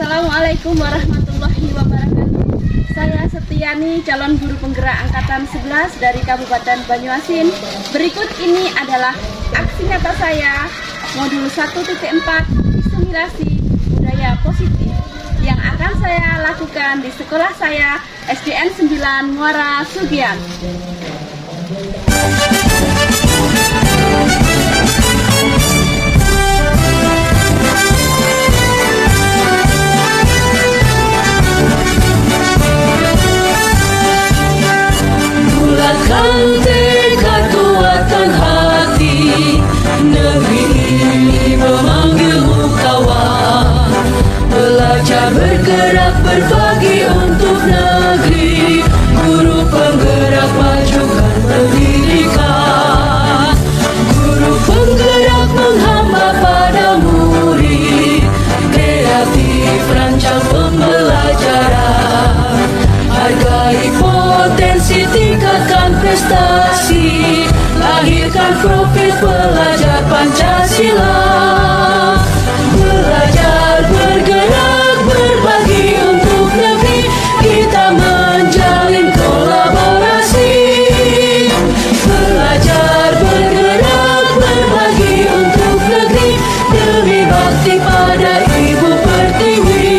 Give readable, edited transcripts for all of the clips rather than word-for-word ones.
Assalamualaikum warahmatullahi wabarakatuh. Saya Setiani, calon guru penggerak angkatan 11 dari Kabupaten Banyuasin. Berikut ini adalah aksi nyata saya modul 1.4 asimilasi budaya positif yang akan saya lakukan di sekolah saya SDN 9 Muara Sugian. Bulatkan tekad kuatkan hati, negeri ini memanggilmu kawan. Belajar bergerak berbagi untuk negeri, guru penggerak majukan pendidikan. Guru penggerak menghamba pada murid, kreatif rancang pembelajaran. Hargai potensi, tingkatkan prestasi, lahirkan profil pelajar Pancasila. Belajar, bergerak, berbagi untuk negeri, kita menjalin kolaborasi. Belajar, bergerak, berbagi untuk negeri, demi bakti pada Ibu Pertiwi.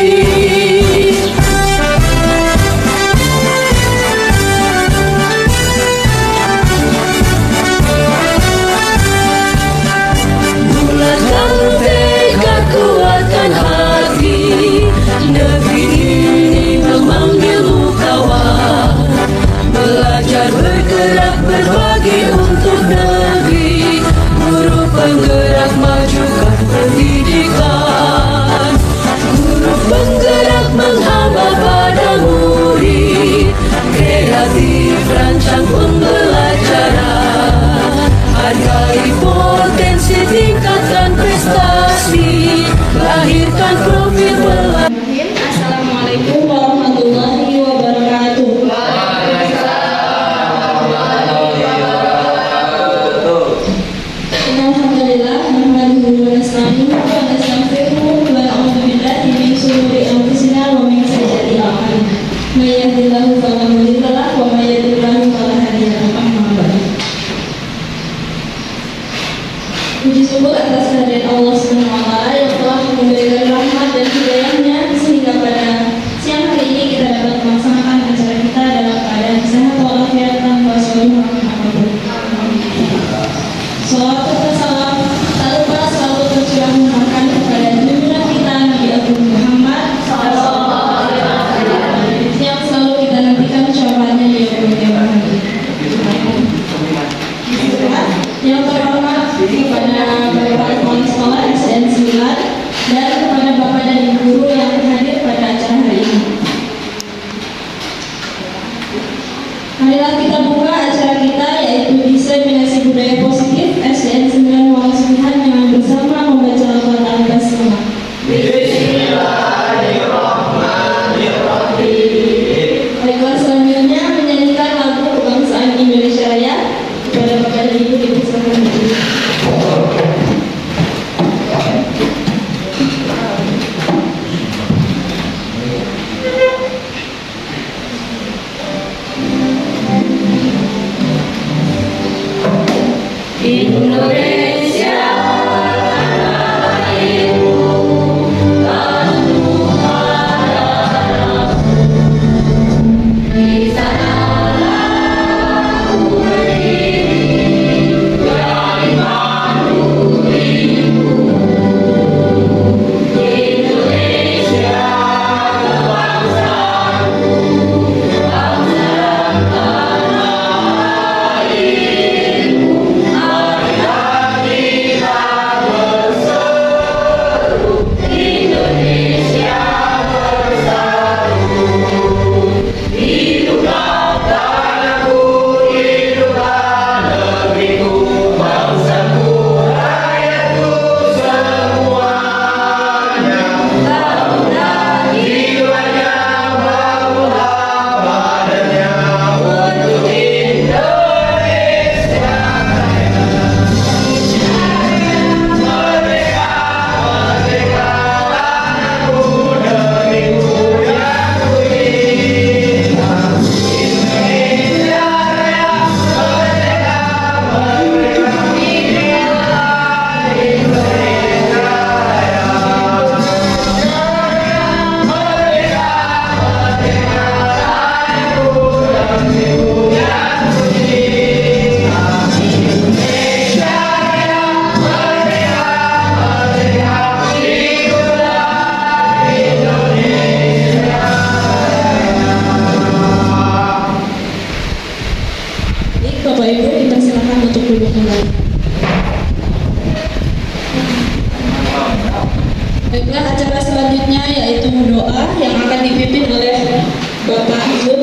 sebuah doa yang akan dipimpin oleh Bapak Yud.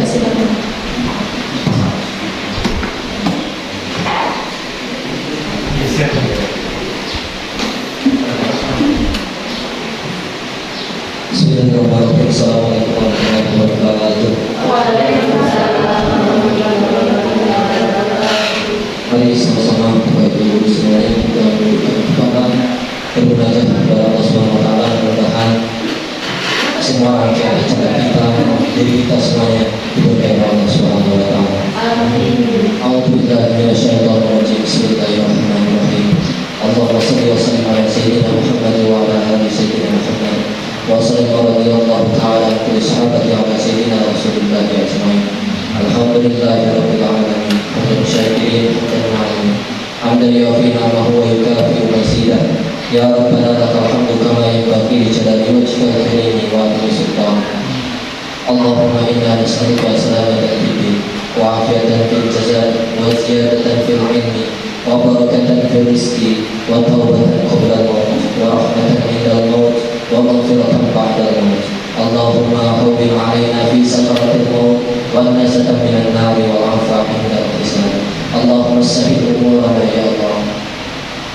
Silakan. Bismillahirrahmanirrahim. Assalamualaikum warahmatullahi wabarakatuh. Mari sama-sama Bapak Ibu semuanya kita berdoa bermunajat kepada Allah Subhanahu wa taala, mudah-mudahan semua rangkaian acara kita, diri kita semuanya diberkahi Allah Subhanahu wa taala. Amin. A'udzubillahi minasyaitonir rajim. Bismillahirrahmanirrahim. Allahumma shalli wa sallim ala sayyidina Muhammad wa ala ali sayyidina Muhammad. Wa sallallahu radhiyallahu ta'ala an kulli sahabati ala sayyidina Rasulillah ajma'in. Alhamdulillahi rabbil alamin. Hamdan syakirin hamdan alamin. Hamdan yu'afina ma huwa yukafi'u mazidah. Ya Rabbana lakal hamdu kama yanbaghi li jalali wajhika al-karimi wa azimi sultan. Allahumma inna nas'aluka salamatan fid din wa afiyatan fil jazaa wa ziyadatan fil ilmi wa barakatan fil rizqi wa tawbatan qabla al-maut wa rahmatan 'inda al-maut wa maghfiratan ba'da al-maut. Allahumma hawwin 'alaina fi sakaratil maut wa najatan minan nari wa 'afwa 'inda al-hisab. Allahumma sahhil umurana ya Allah.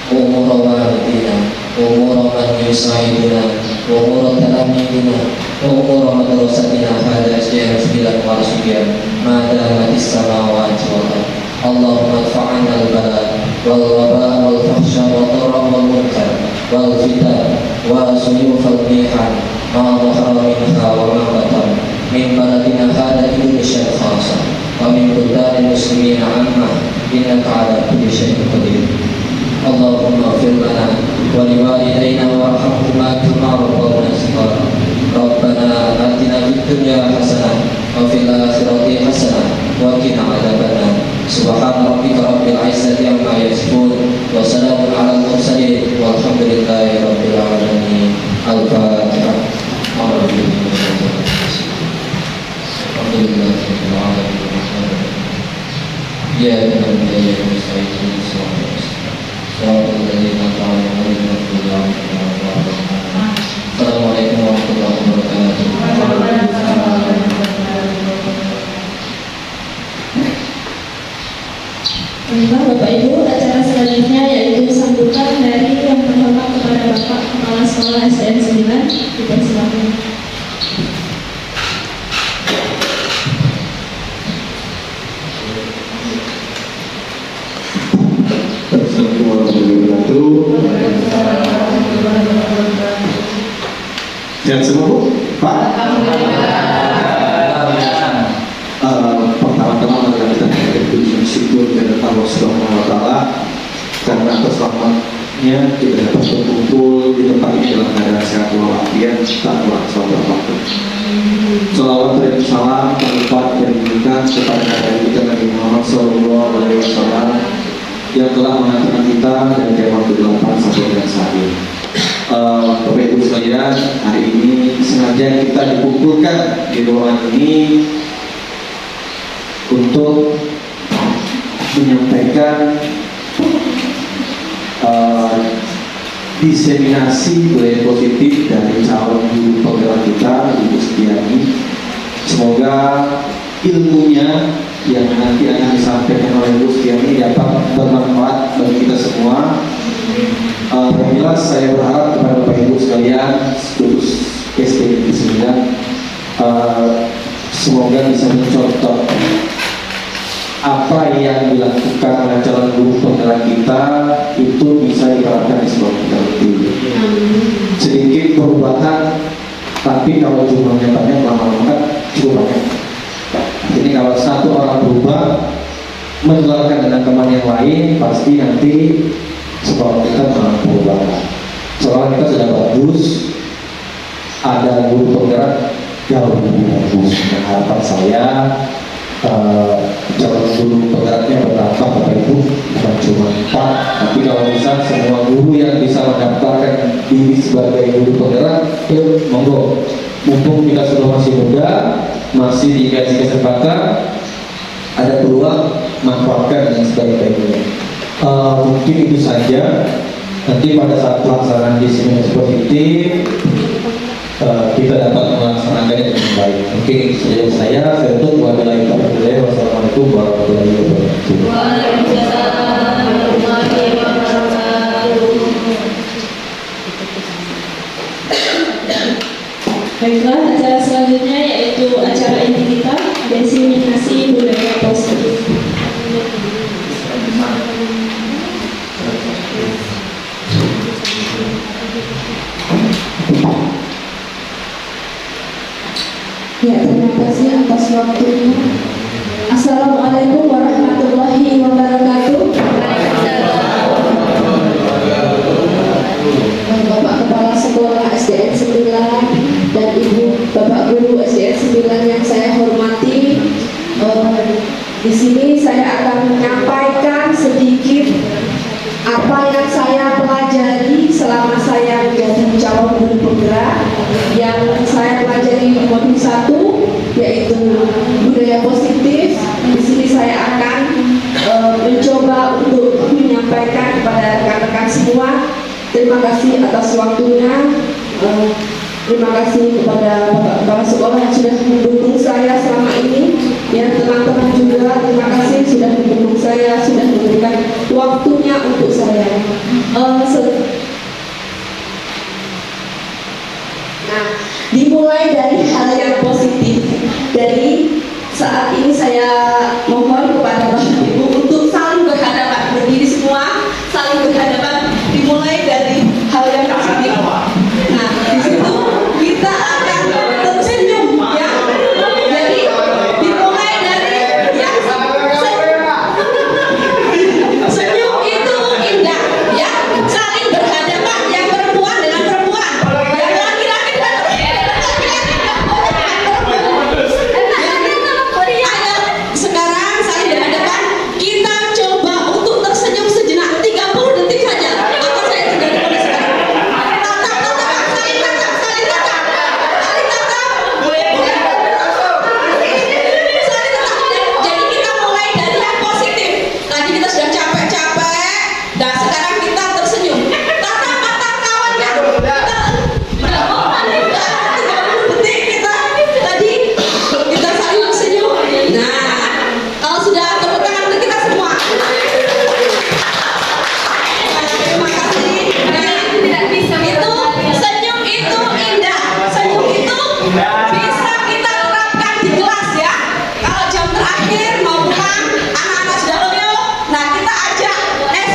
Umur walidina, umur man yusaidina, umur talamidina, umur madrasatina hada SDN 9 warasikian, mada matis samawati wal ardh. Allahumma adfa'na al-bala wal waba wal fahsya wal dharra wal munkar wal fitan wa suyuf al-mihan ma dhahara minha wa ma batan min baladina hada Indonesia khasa wa min buldanil muslimina amma innaka ala kulli syai'in qadir. Allahumma ighfir lana wa liwalidayna warhamhuma kama rabbawna shighara. Rabbana atina fid dunya hasanah wa fil akhirati hasanah wa qina adzabannar. Subhana rabbika rabbil izzati amma yasifun wa salamun alal mursalin walhamdulillahi rabbil alamin. Al-Fatihah. Alhamdulillahi rabbil alamin. Ya Rabbi ya Mustafa. Assalamualaikum warahmatullahi wabarakatuh. Baiklah Bapak Ibu, acara selanjutnya yaitu sambutan dari yang terhormat kepada Bapak Kepala Sekolah SDN 9. Dipersilakan. Assalamualaikum warahmatullahi wabarakatuh. Sehat semua Bu? Pak? Pertama-tama kita bersyukur kepada Allah Subhanahu wa taala karena atas rahmatnya kita dapat berkumpul di tempat ini dalam keadaan sehat walafiat tanpa salah waktu. Salawat dan salam terlipat dan diberikan kepada Nabi kita Nabi Muhammad SAW yang telah mengantarkan kita dari jam waktu 8 sampai dengan saat ini. Bapak Ibu sekalian, hari ini sengaja kita dikumpulkan di ruangan ini untuk menyampaikan diseminasi budaya positif dari calon guru penggerak kita, Ibu Setiani. Semoga ilmunya yang nanti akan disampaikan oleh Ibu Setiani dapat bermanfaat bagi kita semua. Yang jelas saya berharap kepada Bapak Ibu sekalian, khusus SDN 9, semoga bisa mencontoh apa yang dilakukan oleh calon guru penggerak kita itu bisa diterapkan di sekolah kita itu. Sedikit perubahan, tapi kalau jumlahnya banyak, lama-lama cukup banyak. Jadi kalau satu orang berubah menularkan dengan teman yang lain, pasti nanti sekolah kita mengalami perubahan. Sekolah kita sudah bagus, ada guru penggerak jauh lebih bagus. Nah, harapan saya calon guru penggeraknya bertambah Bapak Ibu, bukan cuma 4, tapi kalau bisa semua guru yang bisa mendaftarkan diri sebagai guru penggerak, yuk monggo. Mumpung kita sudah masih muda, masih dikasih kesempatan, ada peluang, manfaatkan dengan sebaik-baiknya. Mungkin itu saja. Nanti pada saat pelaksanaan diseminasi positif kita dapat melaksanakannya dengan baik. Mungkin itu saja saya tutup. Wassalamualaikum warahmatullahi wabarakatuh. Waalaikumsalam warahmatullahi wabarakatuh. Baiklah, acara selanjutnya yaitu acara inti kita, diseminasi budaya positif. Ya, terima kasih atas waktunya. Assalamualaikum warahmatullahi wabarakatuh. Bapak Kepala Sekolah SDN 9 dan Ibu Bapak Guru SDN 9 yang saya hormati, di sini saya akan menyampaikan sedikit apa yang saya pelajari selama saya menjadi calon guru penggerak. Yang saya pelajari di modul 1 yaitu budaya positif. Di sini saya akan mencoba untuk menyampaikan kepada rekan-rekan semua. Terima kasih atas waktunya. Terima kasih kepada Bapak Kepala Sekolah yang sudah mendukung saya selama ini. Ya, teman-teman juga terima kasih sudah mendukung saya, sudah memberikan waktunya untuk saya. Nah, dimulai dari hal yang positif. Dari saat ini saya mohon kepada Bapak Ibu untuk saling berhadapan, berdiri semua, saling berhadapan. Dimulai dari hal yang positif. Nah, di situ kita akan tersenyum, ya. Jadi dimulai dari yang senyum itu indah, ya. Saling berhadapan, yang perempuan dengan perempuan, yang laki-laki dengan sekarang saling berhadapan. Kita coba untuk tersenyum sejenak 30 detik saja. Apa saya tinggal di mana sekarang? Jadi kita mulai dari yang positif. Tadi kita sudah capek-capek, dan sekarang kita tersenyum. Tatap mata kawannya. Kita 30 detik kita tadi kita saling tersenyum. Nah, kalau sudah tepuk tangan untuk kita semua. Terima kasih. Tidak bisa itu senyum itu indah. Senyum itu bisa kita terapkan di kelas, ya. Kalau jam terakhir mau pulang, anak-anak sudah loyo. Nah, kita ajak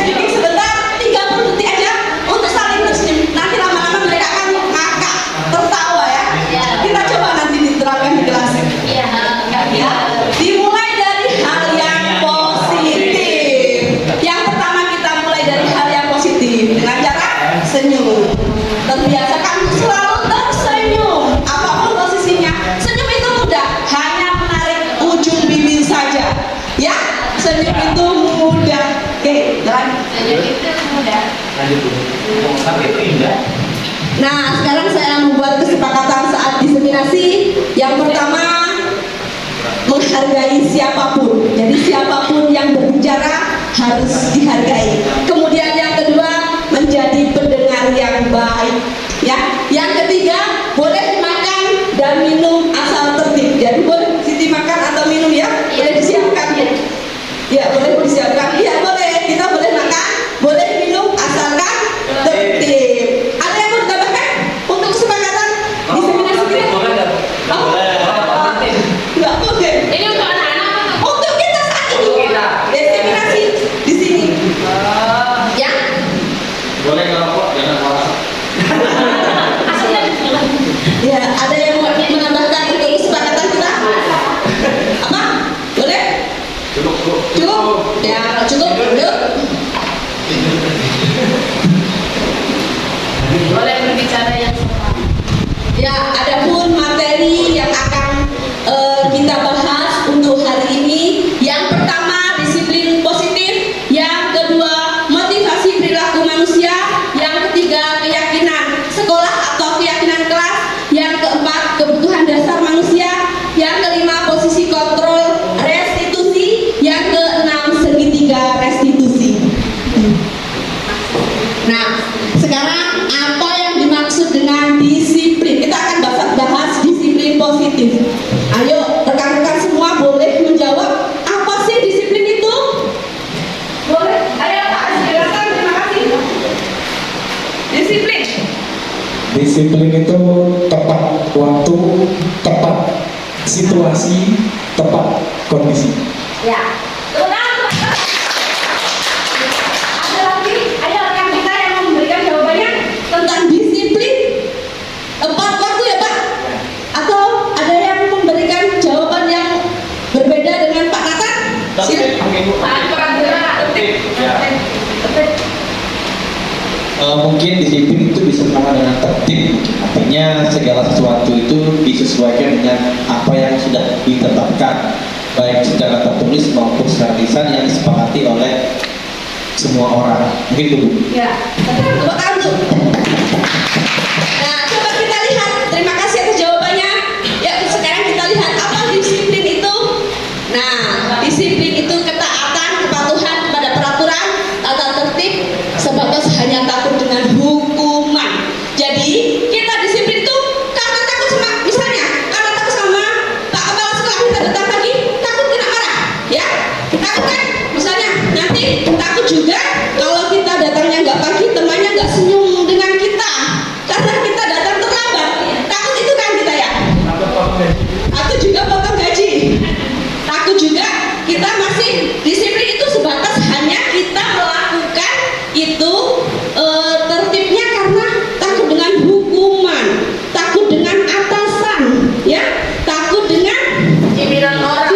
speaking sebentar, 30 detik aja untuk saling tersenyum. Nanti lama-lama mereka akan ngakak, tertawa, ya. Kita coba nanti diterapkan di kelas. Ya. Dimulai dari hal yang positif. Yang pertama kita mulai dari hal yang positif dengan cara senyum. Terbiasakan selalu tersenyum, apapun posisinya. Senyum itu mudah, hanya menarik ujung bibir saja. Ya, senyum itu mudah. Oke, jalan. Senyum itu mudah. Tapi itu indah. Nah, sekarang saya membuat kesepakatan saat diseminasi. Yang pertama, menghargai siapapun. Jadi siapapun yang berbicara harus dihargai. Kemudian yang kedua, menjadi pendengar yang baik. Ya. Yang ketiga, boleh makan dan minum asal tertib. Jadi boleh Siti makan atau minum, ya? Boleh disiapkan, ya? Ya, boleh disiapkan. Ya, boleh. Kita boleh makan, boleh minum asalkan tertib. Ada yang mau ditambahkan untuk kesepakatan diseminasi kita? Boleh nggak? Oh. Nggak boleh. Ini untuk anak-anak. Untuk kita saat ini. Untuk kita. Diseminasi di sini. Ya. Boleh ngerokok, jangan puasa. Ya, ada yang mau menambahkan untuk kesepakatan kita? Apa? Boleh? Cukup. Cukup? Ya, cukup. Yuk. Boleh berbicara yang sopan. Ya, adapun materi yang akan kita bahas untuk hari ini, yang pertama disiplin positif, yang kedua motivasi perilaku manusia, yang ketiga keyakinan sekolah atau keyakinan kelas, yang keempat kebutuhan dasar manusia, yang kelima posisi kontrol restitusi, yang keenam segitiga restitusi. Nah, sekarang apa yang dimaksud dengan disiplin? Kita akan positif. Ayo rekan-rekan semua boleh menjawab apa sih disiplin itu? Boleh. Ayo Pak, silakan. Terima kasih. Disiplin. Disiplin itu tepat waktu, tepat situasi, tepat kondisi. Ya. Ada lagi? Ayo rekan kita yang mau memberikan jawabannya tentang disiplin. Tepat waktu ya Pak? Atau ada yang memberikan jawaban yang berbeda dengan Pak Nathan? Mungkin disiplin itu bisa sama dengan tertib. Artinya segala sesuatu itu disesuaikan dengan apa yang sudah ditetapkan, baik secara tertulis maupun secara lisan yang disepakati oleh semua orang. Mungkin itu Bu. Ya, tepuk tangan tuh. Nah, coba kita lihat. Terima kasih atas jawabannya. Ya, sekarang kita lihat apa disiplin itu. Nah, disiplin itu ketaatan, kepatuhan kepada peraturan, tata tertib, sebatas hanya takut dengan hukuman. Jadi, kita disiplin itu karena takut sama, misalnya, karena takut sama Pak Kepala Sekolah kita datang pagi, takut kena marah, ya? Takut kan? Misalnya, nanti takut juga kalau kita datangnya nggak pagi, temannya nggak senyum dengan kita karena kita datang terlambat. Takut itu kan kita ya? Takut juga potong gaji. Takut juga kita masih disiplin itu sebatas hanya kita melakukan itu tertibnya karena takut dengan hukuman, takut dengan atasan, ya, takut dengan cibiran orang.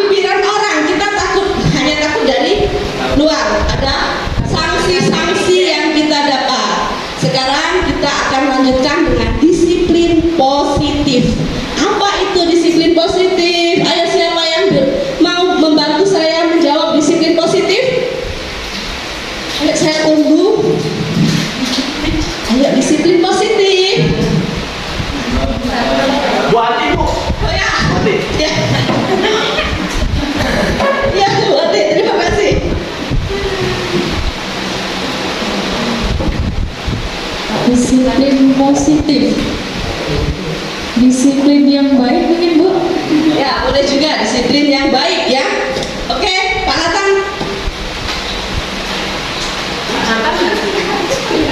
Kita takut, hanya takut dari luar. Ada sanksi-sanksi yang kita dapat. Sekarang kita akan lanjutkan dengan disiplin positif. Apa itu disiplin positif? Ayo siapa yang mau membantu saya menjawab disiplin positif? Ayo saya tunggu. Ayo disiplin positif. Bu Ati Bu. Oh ya. Ati. Ya. Ya, Bu Ati, terima kasih. Disiplin positif, disiplin yang baik mungkin Bu. Ya, boleh juga disiplin yang baik ya. Oke, Pak Nathan.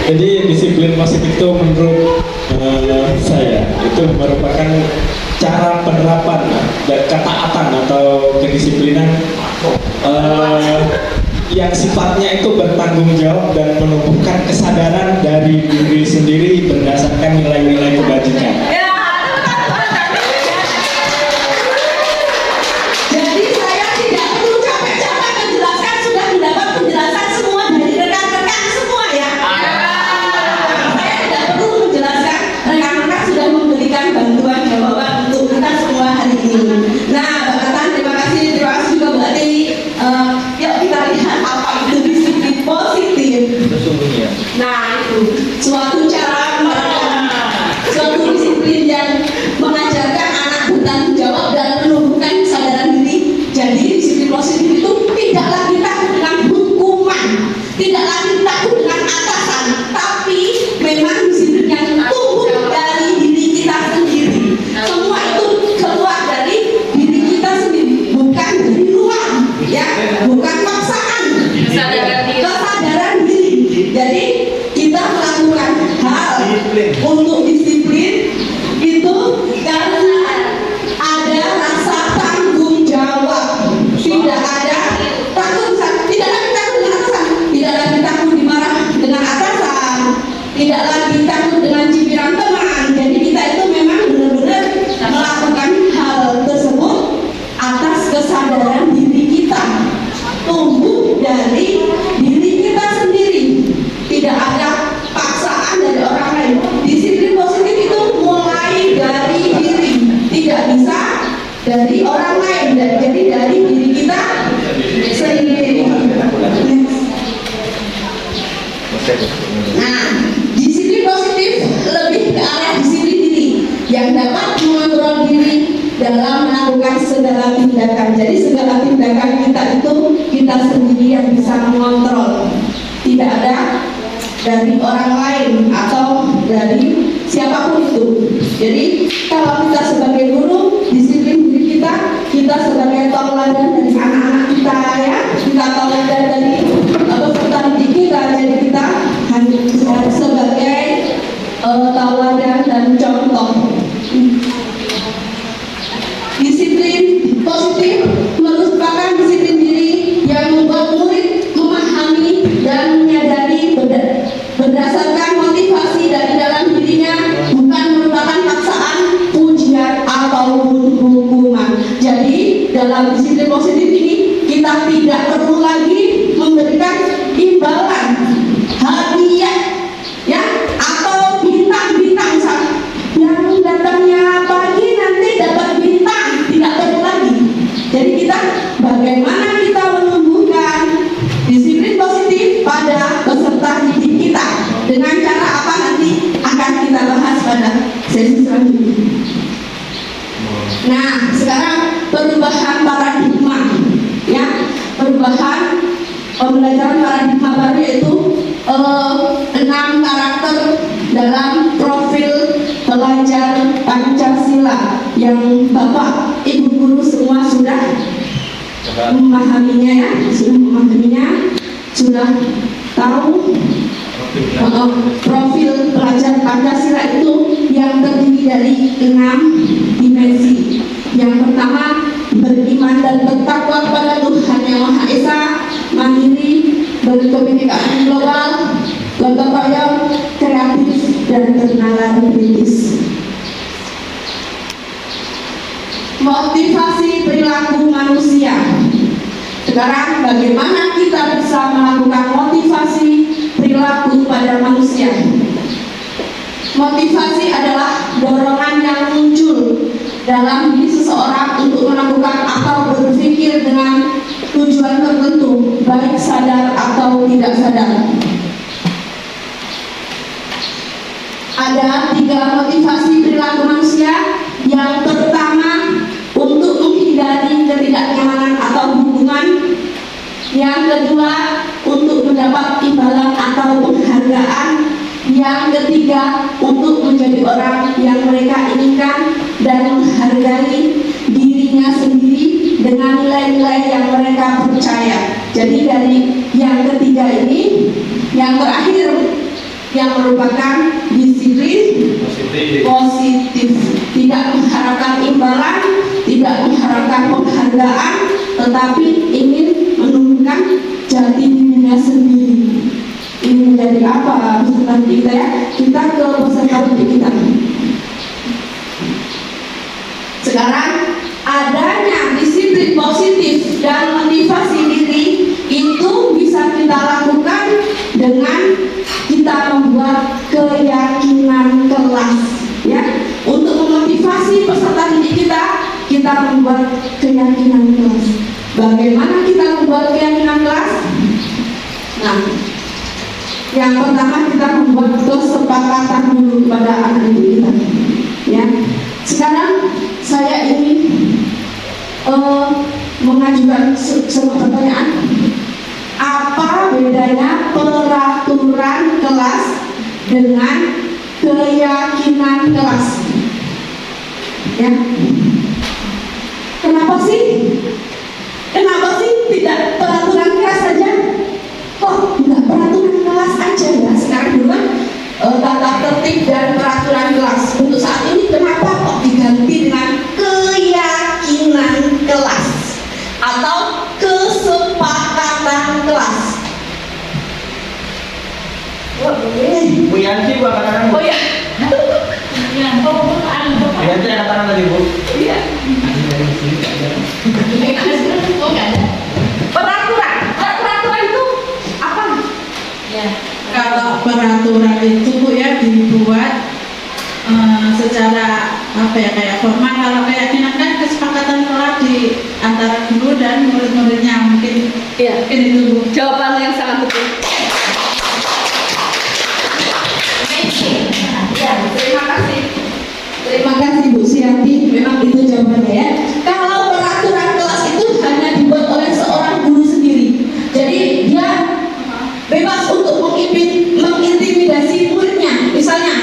Jadi disiplin positif itu menurut saya itu merupakan cara penerapan dan ketaatan atau kedisiplinan yang sifatnya itu bertanggung jawab dan menumbuhkan kesadaran dari diri sendiri berdasarkan nilai-nilai kebajikan. Ya, jadi saya tidak perlu capek-capek menjelaskan, sudah mendapat penjelasan semua dari rekan-rekan semua ya. Saya tidak perlu menjelaskan, rekan-rekan sudah memberikan bantuan jawaban untuk kita semua hari ini. Nah, Pak Nathan, terima kasih juga Bu Ati. Yuk kita lihat apa itu disiplin positif. Sesungguhnya. Nah, itu suatu cara suatu disiplin yang mengajarkan anak bertanggung jawab dan menumbuhkan kesadaran diri. Jadi disiplin positif itu tidak lagi takut dengan hukuman, tidak lagi takut dengan atasan, tapi memang disiplin yang tumbuh dari diri kita sendiri. Semua itu keluar dari diri kita sendiri, bukan dari luar, ya, bukan paksaan. Kesadaran diri. Jadi kita melakukan hal untuk disiplin itu karena ada rasa tanggung jawab. Tidak ada takut, tidak lagi takut dengan atasan, tidak lagi takut dimarah dengan atasan, tidak lagi takut dengan cibiran teman. Jadi kita itu memang benar-benar melakukan hal tersebut atas kesadaran diri kita, tumbuh dari diri kita sendiri, tidak ada paksaan dari orang lain. Disiplin positif itu mulai dari diri, tidak bisa dari orang lain, dan jadi dari diri kita sendiri. Nah, disiplin positif lebih ke arah disiplin diri yang dapat mengontrol diri dalam melakukan segala tindakan. Jadi segala tindakan kita itu kita sendiri yang bisa mengontrol. Tidak ada dari orang lain atau dari siapapun itu. Jadi kalau kita sebagai guru, disiplin tauladan dari anak-anak kita ya, kita tauladan dari peserta didik kita, jadi kita harus sebagai tauladan dan contoh. Disiplin positif merupakan disiplin diri yang membuat murid memahami dan menyadari berdasarkan motivasi dari dalam dirinya, bukan merupakan paksaan, pujian ataupun hukuman. Jadi dalam disiplin positif ini kita tidak perlu lagi memberikan imbalan, hadiah, ya, atau bintang-bintang yang datangnya pagi nanti dapat bintang, tidak perlu lagi. Jadi kita bagaimana kita menumbuhkan disiplin positif pada peserta didik kita dengan cara apa nanti akan kita bahas pada sesi selanjutnya. Nah, sekarang perubahan paradigma, ya, perubahan pembelajaran paradigma baru yaitu 6 karakter dalam profil pelajar Pancasila yang Bapak Ibu guru semua sudah memahaminya ya, sudah tahu profil pelajar Pancasila itu yang terdiri dari 6 dimensi. Yang pertama, beriman dan bertakwa kepada Tuhan Yang Maha Esa, mandiri, berkomunikasi global, gotong royong, kreatif, dan bernalar kritis. Motivasi perilaku manusia. Sekarang bagaimana kita bisa melakukan motivasi perilaku pada manusia? Motivasi adalah dorongan yang muncul dalam diri seseorang untuk melakukan atau berpikir dengan tujuan tertentu, baik sadar atau tidak sadar. Ada 3 motivasi perilaku manusia. Yang pertama, untuk menghindari ketidaknyamanan atau hubungan. Yang kedua, untuk mendapat imbalan atau penghargaan. Yang ketiga, untuk menjadi orang yang mereka inginkan dan menghargai dirinya sendiri dengan nilai-nilai yang mereka percaya. Jadi dari yang ketiga ini, yang terakhir yang merupakan disiplin positif, tidak mengharapkan imbalan, tidak mengharapkan penghargaan, tetapi ingin menumbuhkan jati dirinya sendiri. Ini menjadi apa peserta didik kita ya? Kita ke peserta didik kita. Sekarang adanya disiplin positif dan motivasi diri itu bisa kita lakukan dengan kita membuat keyakinan kelas, ya. Untuk memotivasi peserta didik kita, kita membuat keyakinan kelas. Bagaimana kita membuat keyakinan kelas? Nah, yang pertama kita membuat kesepakatan dulu kepada anak didik kita, ya. Sekarang saya ingin mengajukan sebuah pertanyaan. Apa bedanya peraturan kelas dengan keyakinan kelas? Ya. Kenapa sih tidak peraturan kelas saja? Kok enggak peraturan kelas aja ya? Sekarang dulu tata tertib dan peraturan kelas. Untuk saat ini kenapa kok diganti dengan keyakinan kelas atau kesepakatan kelas? Bu Yanti, Bu, angkat tangan, Bu. Oh ya. Bu Yanti, angkat tangan tadi, Bu. Iya. Peraturan itu apa? Ya, kalau peraturan itu Bu ya dibuat secara apa ya, kayak formal. Kalau keyakinan kan kesepakatan kelas di antara guru dan murid-muridnya, mungkin Iya. itu Bu. Jawaban yang sangat betul. Ya, terima kasih Bu Siati. Memang itu jawabannya ya. Kalau peraturan kelas itu hanya dibuat oleh seorang guru sendiri, jadi dia bebas untuk mengintimidasi muridnya. Misalnya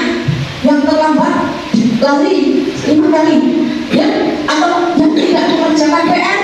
yang terlambat lari 5 kali, ya, atau yang tidak mengerjakan PR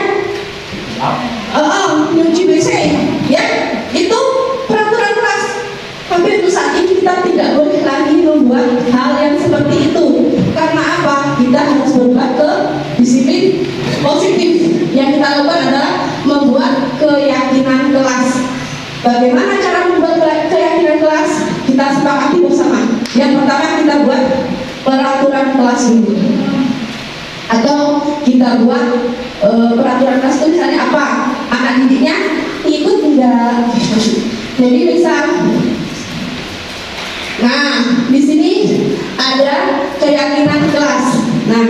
Bagaimana cara membuat keyakinan kelas? Kita sepakati bersama. Yang pertama kita buat peraturan kelas ini, atau kita buat peraturan kelas itu misalnya apa? Anak didiknya ikut enggak? Jadi misal, nah di sini ada keyakinan kelas. Nah,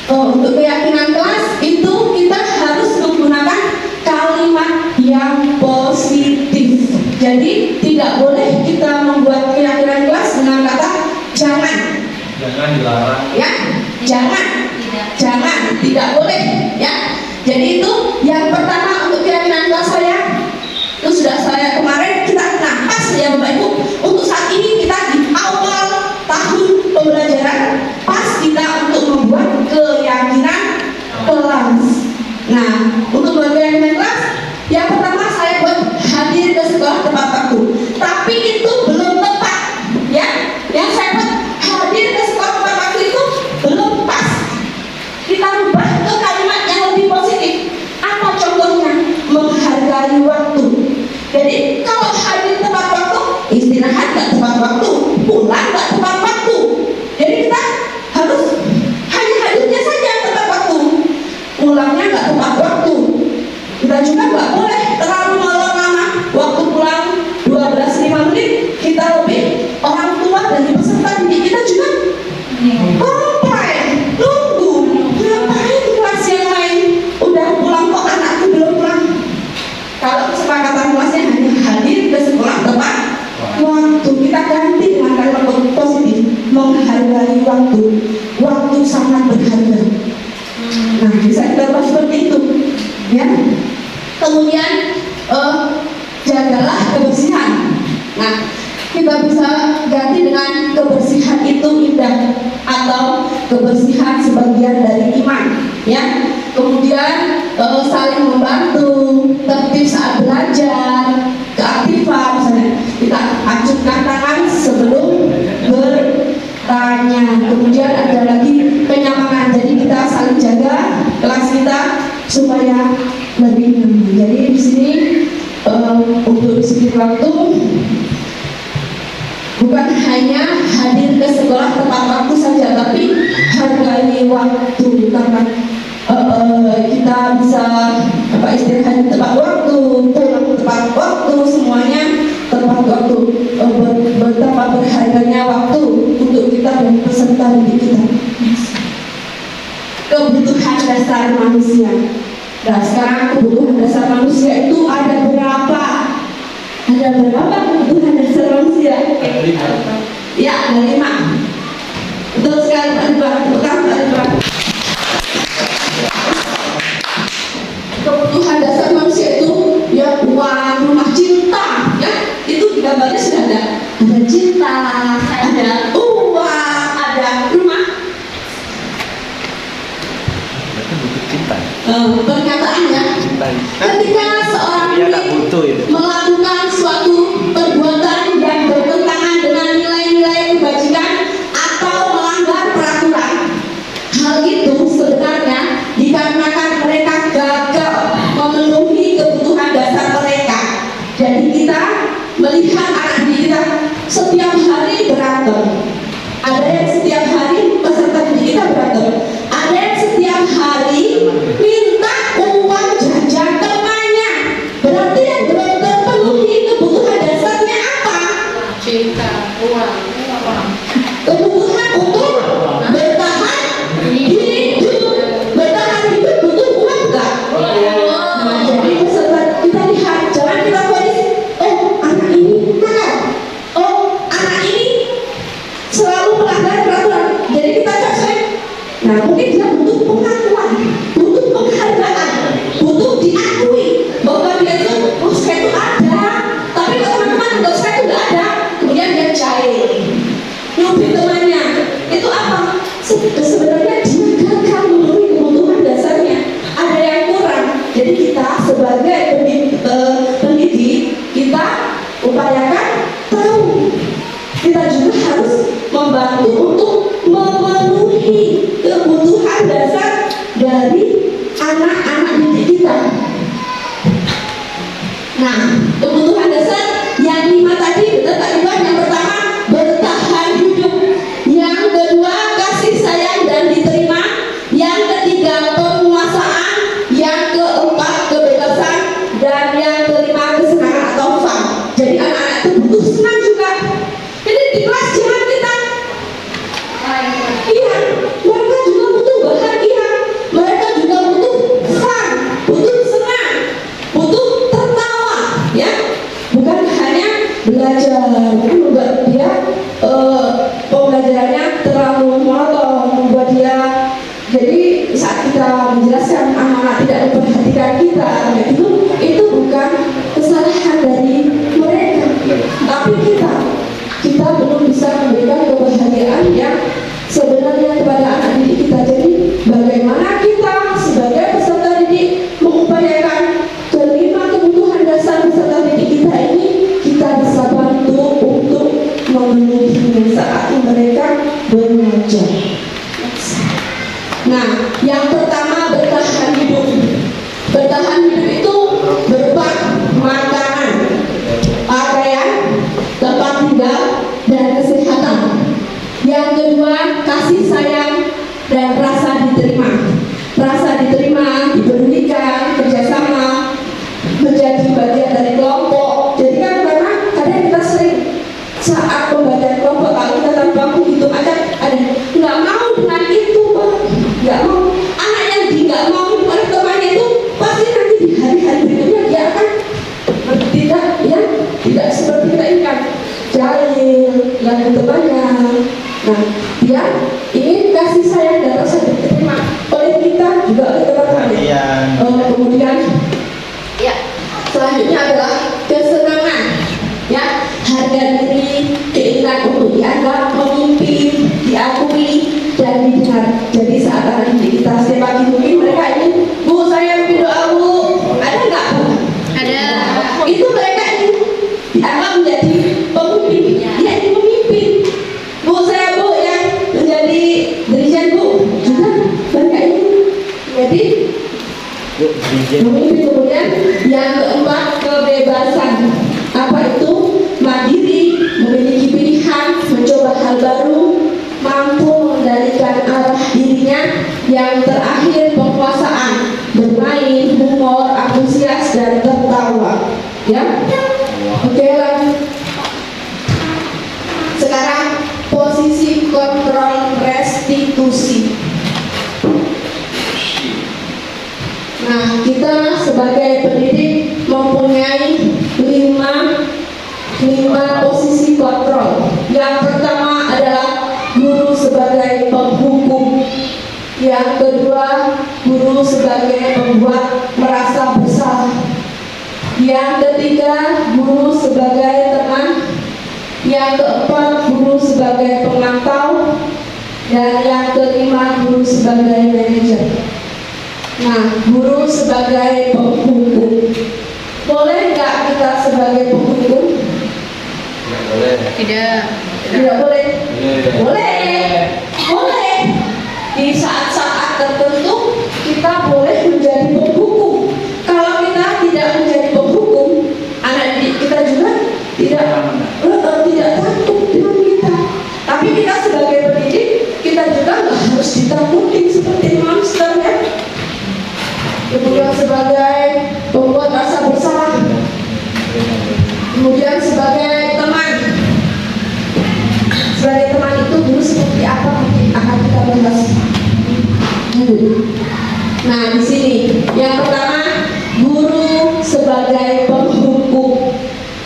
untuk keyakinan kelas itu kita harus menggunakan kalimat yang positif. Jadi tidak boleh kita membuat keyakinan kelas dengan kata jangan. Jangan dilarang. Ya, jangan, tidak boleh. Ya, jadi itu yang pertama untuk keyakinan kelas saya. Itu sudah saya kemarin kita pas ya Bapak Ibu. Untuk saat ini kita di awal tahun pembelajaran, pas kita untuk membuat keyakinan kelas. Nah, untuk membuat keyakinan kelas, yang pertama saya buat hadir ke sekolah tepat waktu. Tapi itu belum tepat, ya. Yang saya buat hadir ke sekolah tepat waktu itu belum pas. Kita rubah ke kalimat yang lebih positif. Apa contohnya? Menghargai waktu. Jadi kalau hadir tepat waktu, istirahat nggak tepat waktu, pulang nggak tepat waktu. Jadi kita harus hanya hadirnya saja tepat waktu, pulangnya nggak tepat waktu. Kita juga nggak boleh terlalu lama. Waktu pulang 12-5 menit, kita lebih orang tua dari peserta didik kita juga komplain, nunggu, ngapain kelas yang lain udah pulang kok anakku belum pulang. Kalau kesepakatan kelasnya hanya hadir ke sekolah tepat waktu, kita ganti dengan kalimat positif, menghargai waktu. Waktu sangat berharga. Nah, bisa kita buat seperti itu, ya. Kemudian jagalah kebersihan. Nah, kita bisa ganti dengan kebersihan itu indah, atau kebersihan sebagian dari iman, ya. Kemudian saling membantu, tertib saat belajar, keaktifan, misalnya kita acungkan tangan sebelum bertanya. Kemudian ada lagi kenyamanan, jadi kita saling jaga kelas kita supaya lebih nyaman. Jadi di sini untuk disiplin waktu bukan hanya hadir ke sekolah tepat waktu saja, tapi hargai waktu, karena kita bisa istirahat tepat waktu, pulang tepat waktu, semuanya tepat waktu. Betapa berharganya waktu untuk kita dan peserta didik kita. Kebutuhan dasar manusia. Nah, sekarang kebutuhan dasar manusia itu ada berapa? Ada berapa kebutuhan dasar manusia? Ya, ada 5. Betul sekali Pak Ridwan. Kebutuhan dasar manusia itu ya uang, rumah, cinta, ya. Itu gambarnya sudah ada. Ada cinta, ada uang, ada rumah. Pernyataannya, ketika seorang murid melakukan suatu perbuatan yang bertentangan dengan nilai-nilai kebajikan atau melanggar peraturan, hal itu sebenarnya dikarenakan mereka gagal memenuhi kebutuhan dasar mereka. Jadi kita melihat anak didik kita setiap hari berantem. Ada yang setiap hari peserta didik kita berantem. Ada yang setiap hari minta uang jajan temannya. Berarti yang belum terpenuhi kebutuhan dasarnya apa? Cinta, uang. Kebutuhan untuk bertahan hidup. Bertahan hidup butuh uang nggak? Nah, jadi peserta kita lihat, jangan kita polis. Oh, anak ini nakal. Oh, anak ini selalu melanggar peraturan. Jadi kita cek. Nah, mungkin dia butuh pengakuan, butuh penghargaan, butuh diakui bahwa dia itu saya itu ada, tapi teman-teman saya itu nggak ada. Kemudian dia cair, nyubit temannya. Itu apa? Sebenarnya dia gagal memenuhi kebutuhan dasarnya. Ada yang kurang. Jadi kita sebagai pendidik, kita upayakan tahu. Kita juga harus membantu untuk memenuhi kebutuhan dasar kita menjelaskan anak-anak tidak memperhatikan kita, itu bukan kesalahan dari mereka, tapi kita belum bisa memberikan kebahagiaan yang sebenarnya kepada anak didik kita. Jadi bagaimana kita sebagai peserta didik mengupayakan kelima kebutuhan dasar peserta didik kita ini kita bisa bantu untuk memenuhinya saat mereka belajar. Nah, yang pertama bertahan hidup. Bertahan hidup itu berupa makanan, pakaian, tempat tinggal, dan kesehatan. Yang kedua, kasih sayang dan rasa diterima. Rasa diterima, dipedulikan, kerjasama, menjadi bagian dari kelompok. Jadi kan karena kadang kita sering saat pembagian kelompok, kalau kita tanpa hitung aja, ada nggak mau dengan itu, Pak. Nggak mau. Anak yang nggak mau oleh temannya itu pasti nanti di hari-hari berikutnya dia akan tidak seperti kita inginkan, jahil, nggak ada temannya. Nah, dia ingin kasih sayang dan rasa diterima oleh kita juga oleh teman-teman. Kemudian, ya, selanjutnya adalah kesenangan, ya, harga diri, keinginan untuk dianggap, memimpin, diakui, dan didengar. Jadi saat anak didik kita setiap pagi mungkin mereka ingin, Bu, saya ingin doa, Bu. Ada nggak, Bu? Ada. Itu mereka ingin dianggap menjadi pemimpin. Dia ingin memimpin. Bu, saya Bu yang menjadi dirijen, Bu. Juga mereka ingin menjadi memimpin. Kemudian yang keempat, kebebasan. Apa itu? Mandiri, memiliki pilihan, mencoba hal baru, mampu mengendalikan arah dirinya. Yang terakhir, penguasaan, bermain, humor, antusias, dan tertawa. Ya, oke, lanjut. Sekarang posisi kontrol restitusi. Nah, kita sebagai pendidik mempunyai lima posisi kontrol. Yang pertama adalah guru sebagai penghukum. Yang kedua, guru sebagai pembuat merasa bersalah. Yang ketiga, guru sebagai teman. Yang keempat, guru sebagai pemantau. Dan yang kelima, guru sebagai manajer. Nah, guru sebagai penghukum. Boleh nggak kita sebagai penghukum? Tidak. Tidak boleh. Boleh. Boleh. Di saat-saat tertentu kita boleh menjadi penghukum. Kalau kita tidak menjadi penghukum, anak didik kita juga tidak takut dengan kita. Tapi kita sebagai pendidik, kita juga nggak harus ditakutin seperti monster, ya. Kemudian sebagai pembuat rasa bersalah. Kemudian sebagai teman. Sebagai teman itu guru seperti apa akan kita bahas. Nah, di sini yang pertama, guru sebagai penghukum.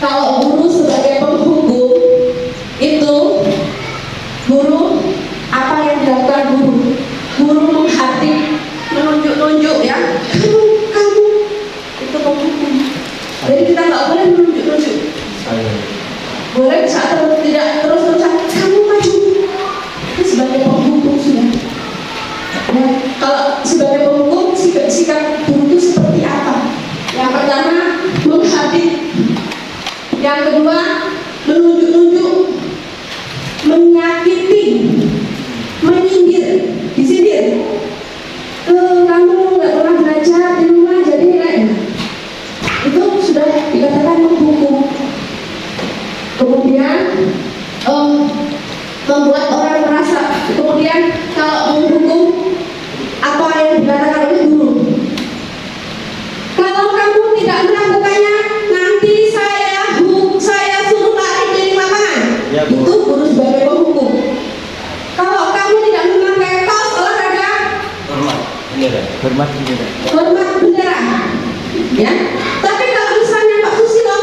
Kalau guru sebagai penghukum itu guru apa yang dilakukan guru? Guru menghati, menunjuk-nunjuk, ya. Kamu itu penghukum. Jadi kita nggak boleh menunjuk-nunjuk. Boleh saat tidak terus-terusan kamu maju. Itu sebagai penghukum sudah. Nah, kalau sebagai penghukum sikap guru itu seperti apa? Yang pertama, menghati. Yang kedua, menunjuk-nunjuk, menyakiti, menyindir, disindir. Kamu nggak pernah belajar di rumah jadi lain. Itu sudah dikatakan menghukum. Kemudian membuat orang merasa. Kemudian kalau menghukum, apa yang dikatakan oleh guru? Kalau kamu tidak melakukannya, nanti saya suruh lari keliling lapangan. Ya, itu guru sebagai penghukum. Kalau kamu tidak memakai kaos olahraga, hormat bendera. Ya. Tapi kalau misalnya Pak Susilo,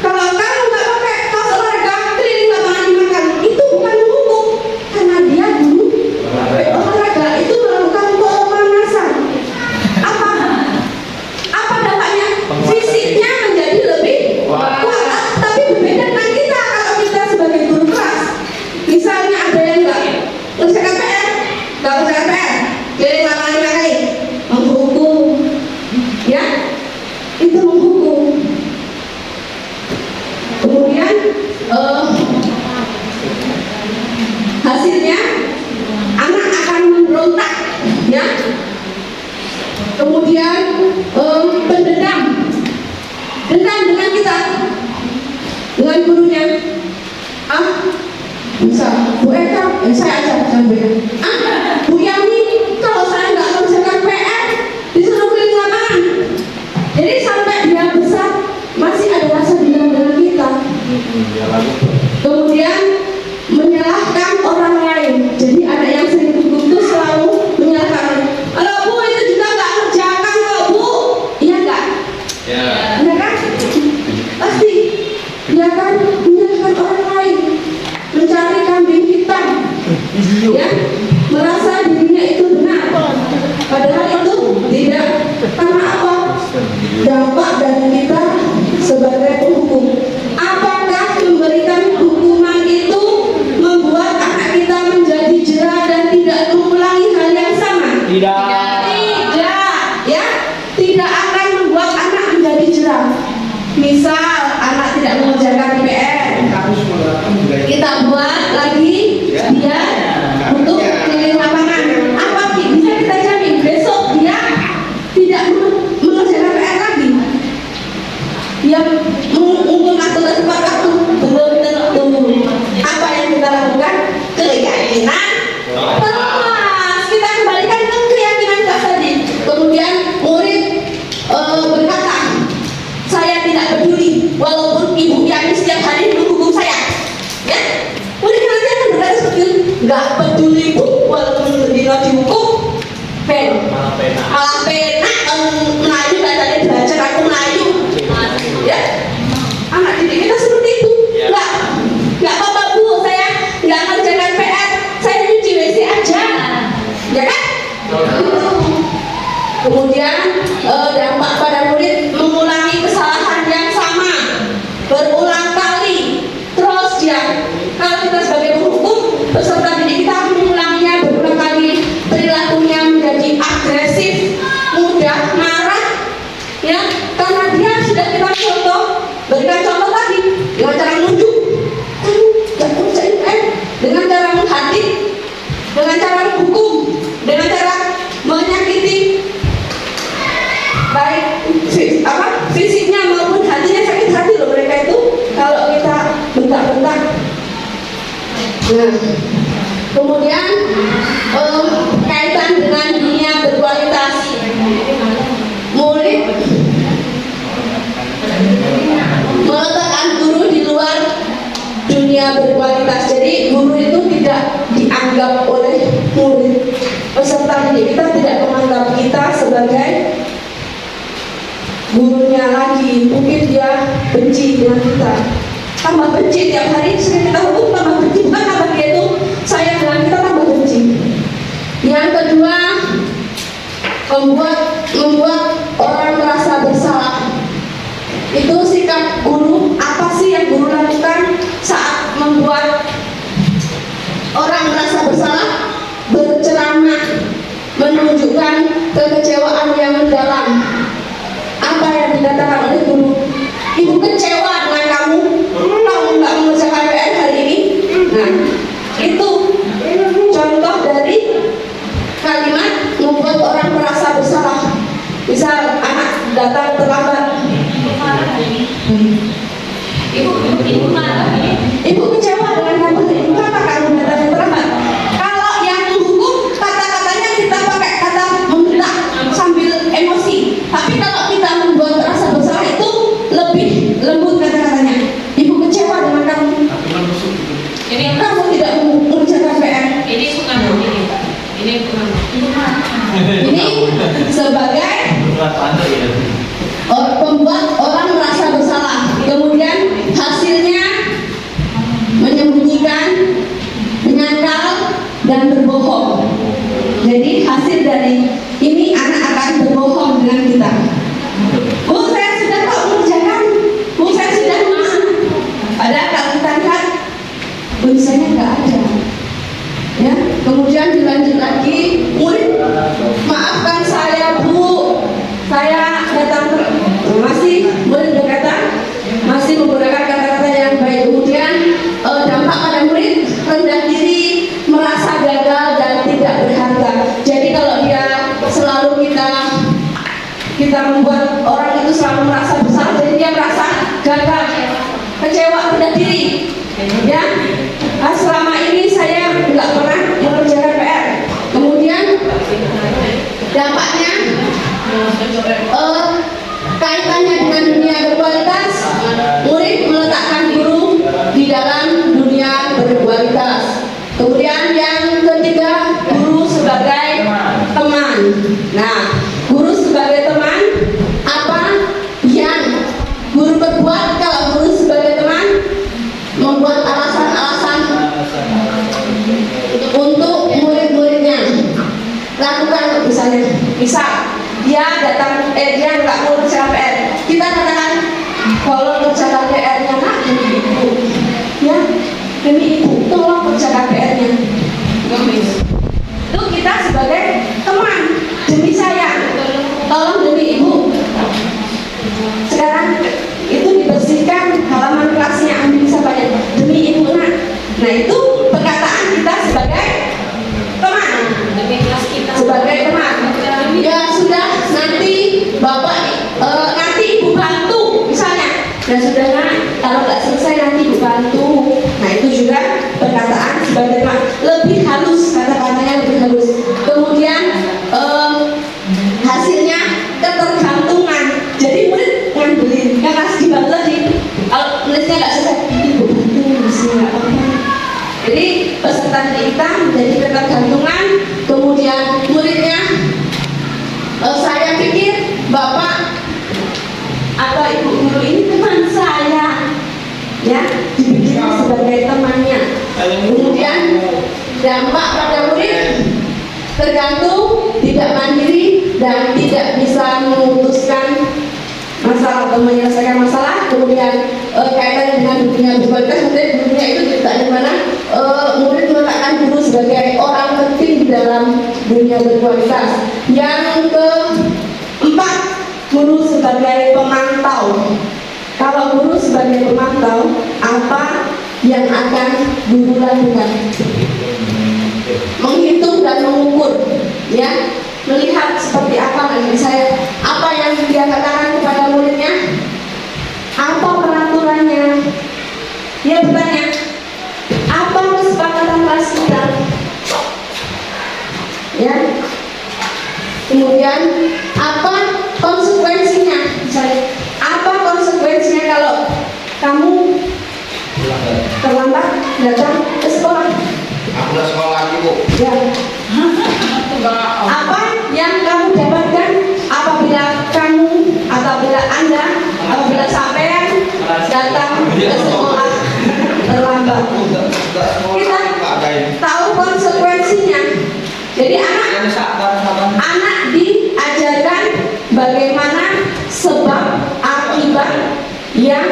kalau kamu nggak pakai kaos olahraga, keliling lapangan dimakan, itu bukan menghukum, karena dia guru olahraga, itu melakukan pemanasan. Misal, Bu Eka, saya ajar Bu Eka. Bu Yani, kalau saya nggak mengerjakan PR, disuruh keliling lapangan. Jadi sampai dia besar masih ada rasa dendam dengan kita. Kemudian menyalahkan orang lain. Jadi anak yang sering gugup itu selalu menyalahkan. Kalau Bu itu juga nggak kerjakan kok Bu, iya nggak? Iya kan? Pasti. Dia kan menyalahkan orang lain, mencari kambing hitam, ya, merasa dirinya itu benar. Padahal itu tidak. Karena apa? Dampak dari kita sebagai penghukum. Apakah memberikan hukuman itu membuat anak kita menjadi jera dan tidak mengulangi hal yang sama? Tidak, ya, tidak akan membuat anak menjadi jera. Misal anak tidak mengerjakan PR, kita buat lagi dia untuk keliling lapangan. Apa bisa kita jamin besok dia tidak mengerjakan PR lagi? Dia mengumpulkan tugas tepat waktu, belum tentu. Apa yang kita lakukan? Keyakinan terus kita kembalikan ke keyakinan tadi. Kemudian murid berkata, saya tidak peduli walaupun Ibu Yani setiap hari menghukum saya. Ya, murid nanti akan berkata seperti itu. Nggak peduli Bu, walaupun tidak dihukum, malah pena. Melayu katanya belajar, aku Melayu. Ya, anak didik kita seperti itu. Nggak apa-apa Bu, saya nggak ngerjakan PR, saya nyuci WC aja. Ya kan? Kemudian dampak pada murid mengulangi kesalahan yang sama berulang kali. Terus dia, kalau kita sebagai penghukum, peserta didik kita mengulanginya berulang kali, perilakunya menjadi agresif, mudah marah, ya, karena dia sudah kita contoh, berikan contoh tadi dengan cara menunjuk, dengan cara menghadit, dengan cara menghukum, dengan cara menyakiti, baik fisiknya maupun hatinya. Sakit hati loh mereka itu kalau kita bentak-bentak. Nah, kemudian kaitan dengan dunia berkualitas, murid meletakkan guru di luar dunia berkualitas. Jadi guru itu tidak dianggap oleh murid, peserta didik kita tidak menganggap kita sebagai gurunya lagi. Mungkin dia benci dengan kita, tambah benci tiap hari. Sering kita hukum tambah benci, bukan tambah dia itu sayang dengan kita, tambah benci. Yang kedua, membuat orang merasa bersalah. Itu sikap guru. Apa sih yang guru lakukan saat membuat orang merasa bersalah? Berceramah, menunjukkan kekecewaan yang mendalam. Apa yang dikatakan oleh guru? Ibu kecewa dengan kamu nggak mengerjakan PR hari ini. Nah, itu contoh dari kalimat membuat orang merasa bersalah. Misal anak datang terlambat, ibu kecewa dengan kamu. Kenapa kamu datang terlambat? Kalau yang menghukum kata-katanya kita pakai kata membentak sambil emosi. Tapi kalau kita membuat rasa bersalah itu lebih lembut kata-katanya. Ibu kecewa dengan kamu. Jadi kamu tidak mengerjakan PR. Ini sebagai membuat orang merasa bersalah. Kemudian hasilnya menyembunyikan, menyangkal, dan berbohong. Jadi hasil dari ini anak akan berbohong dengan kita. Bu, saya sudah kok mengerjakan. Bu, saya sudah masuk. Padahal kalau kita lihat tulisannya nggak ada. Ya, kemudian dilanjut lagi, murid, maafkan saya Bu, saya datang masih murid berkata, masih menggunakan kata-kata yang baik. Kemudian dampak pada murid rendah diri, merasa gagal dan tidak berharga. Jadi kalau dia selalu kita membuat orang itu selalu merasa besar, jadi dia merasa gagal, kecewa, rendah diri. Ya, selama ini dampaknya kaitannya dengan dunia berkualitas, murid meletakkan guru di dalam dunia berkualitas. Kemudian yang ketiga, guru sebagai teman. Nah, guru sebagai teman, apa yang guru berbuat kalau guru sebagai teman? Membuat alasan-alasan untuk murid-muridnya lakukan, misalnya dia datang, dia nggak mau kerja PR, kita katakan kalau kerjakan PR-nya nak demi ibu, ya demi ibu tolong kerjakan PR-nya. Itu kita sebagai teman, demi saya tolong demi ibu. Sekarang itu dibersihkan halaman kelasnya, ambil sampahnya demi ibu nak. Nah itu perkataan kita sebagai teman, sebagai teman. Ya sudah, nanti bapak nanti ibu bantu misalnya. Dan sudah nak, kalau nggak selesai nanti ibu bantu. Nah itu juga perkataan sebagai teman, lebih halus, kata-katanya lebih halus. Kemudian hasilnya ketergantungan. Jadi murid ngandelin, yang harus dibantu tadi. Kalau nulisnya nggak selesai, ibu bantu, masih nggak apa-apa. Jadi peserta kita menjadi ketergantungan. Kemudian muridnya, saya pikir bapak atau ibu guru ini teman saya, ya, dibikin sebagai temannya. Kemudian dampak pada murid tergantung, tidak mandiri dan tidak bisa memutuskan masalah atau menyelesaikan masalah. Kemudian kaitannya dengan dunia berkualitas, dunia itu tidak di mana murid meletakkan guru sebagai orang penting di dalam dunia berkualitas. Yang keempat, guru sebagai pemantau. Kalau guru sebagai pemantau, apa yang akan guru lakukan? Menghitung dan mengukur, ya, melihat seperti apa lagi saya, apa yang dia katakan kepada muridnya, apa peraturannya. Dia bertanya, apa kesepakatan kelas kita, ya. Kemudian apa konsekuensinya, misalnya apa konsekuensinya kalau kamu terlambat datang ke sekolah. Aku udah sekolah lagi, Bu. Ya. Apa yang kamu dapatkan apabila Anda apabila sampean datang ke sekolah terlambat? Kita tahu konsekuensinya. Jadi anak diajarkan bagaimana sebab akibat yang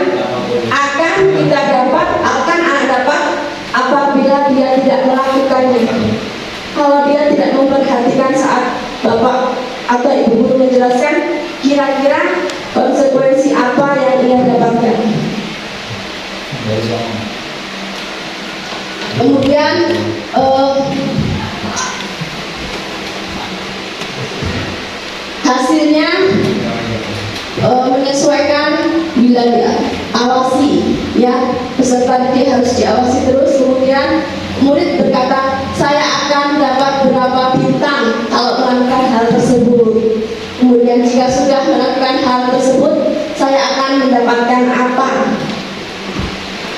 akan kita dapat, akan anak dapat apabila dia tidak melakukannya. Kalau dia tidak memperhatikan saat bapak atau ibu guru menjelaskan, kira-kira konsekuensi apa yang dia dapatkan. Kemudian hasilnya menyesuaikan bila diawasi, ya, peserta didik harus diawasi terus. Kemudian murid berkata, saya akan dapat berapa bintang kalau melakukan hal tersebut. Kemudian jika sudah melakukan hal tersebut, saya akan mendapatkan apa?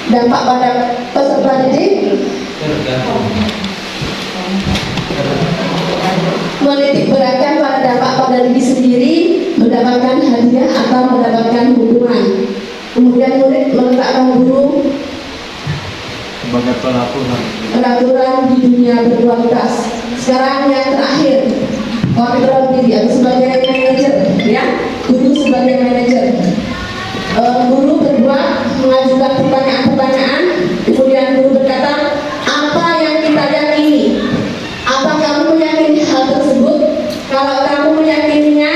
Dampak pada peserta didik, menitik beratkan pada dampak pada diri sendiri, mendapatkan hadiah atau mendapatkan hukuman. Kemudian murid meletakkan guru Sebagai peraturan di dunia berkualitas. Sekarang yang terakhir, kontrol diri atau sebagai manajer, ya, guru sebagai manajer. Guru berdua mengajukan pertanyaan-pertanyaan, kemudian guru berkata, apa yang kita yakini? Apa kamu meyakini hal tersebut? Kalau kamu meyakininya,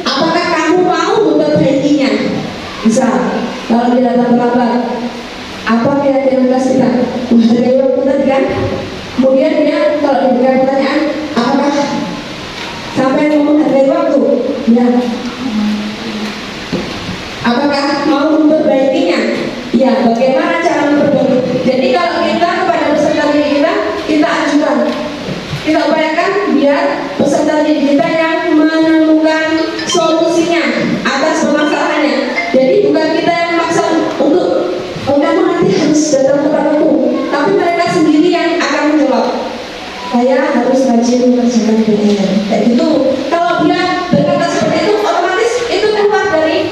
apakah kamu mau memperbaikinya? Bisa. Kalau dia datang terlambat, apa keyakinan kelas kita? Menghargai waktu tadi kan? Kemudian dia kalau diberikan pertanyaan, apakah sampai mau menghargai waktu? Ya. Apakah mau memperbaikinya? Ya. Bagaimana cara memperbaiki? Jadi kalau kita kepada peserta didik kita ajukan, kita upayakan kan biar peserta didik kita yang menemukan solusinya atas permasalahannya. Jadi bukan kita yang maksa untuk kamu nanti harus datang ke aku, tapi mereka sendiri yang akan menjawab. Saya harus rajin mengerjakan PR. Kayak gitu. Kalau dia berkata seperti itu, otomatis itu keluar dari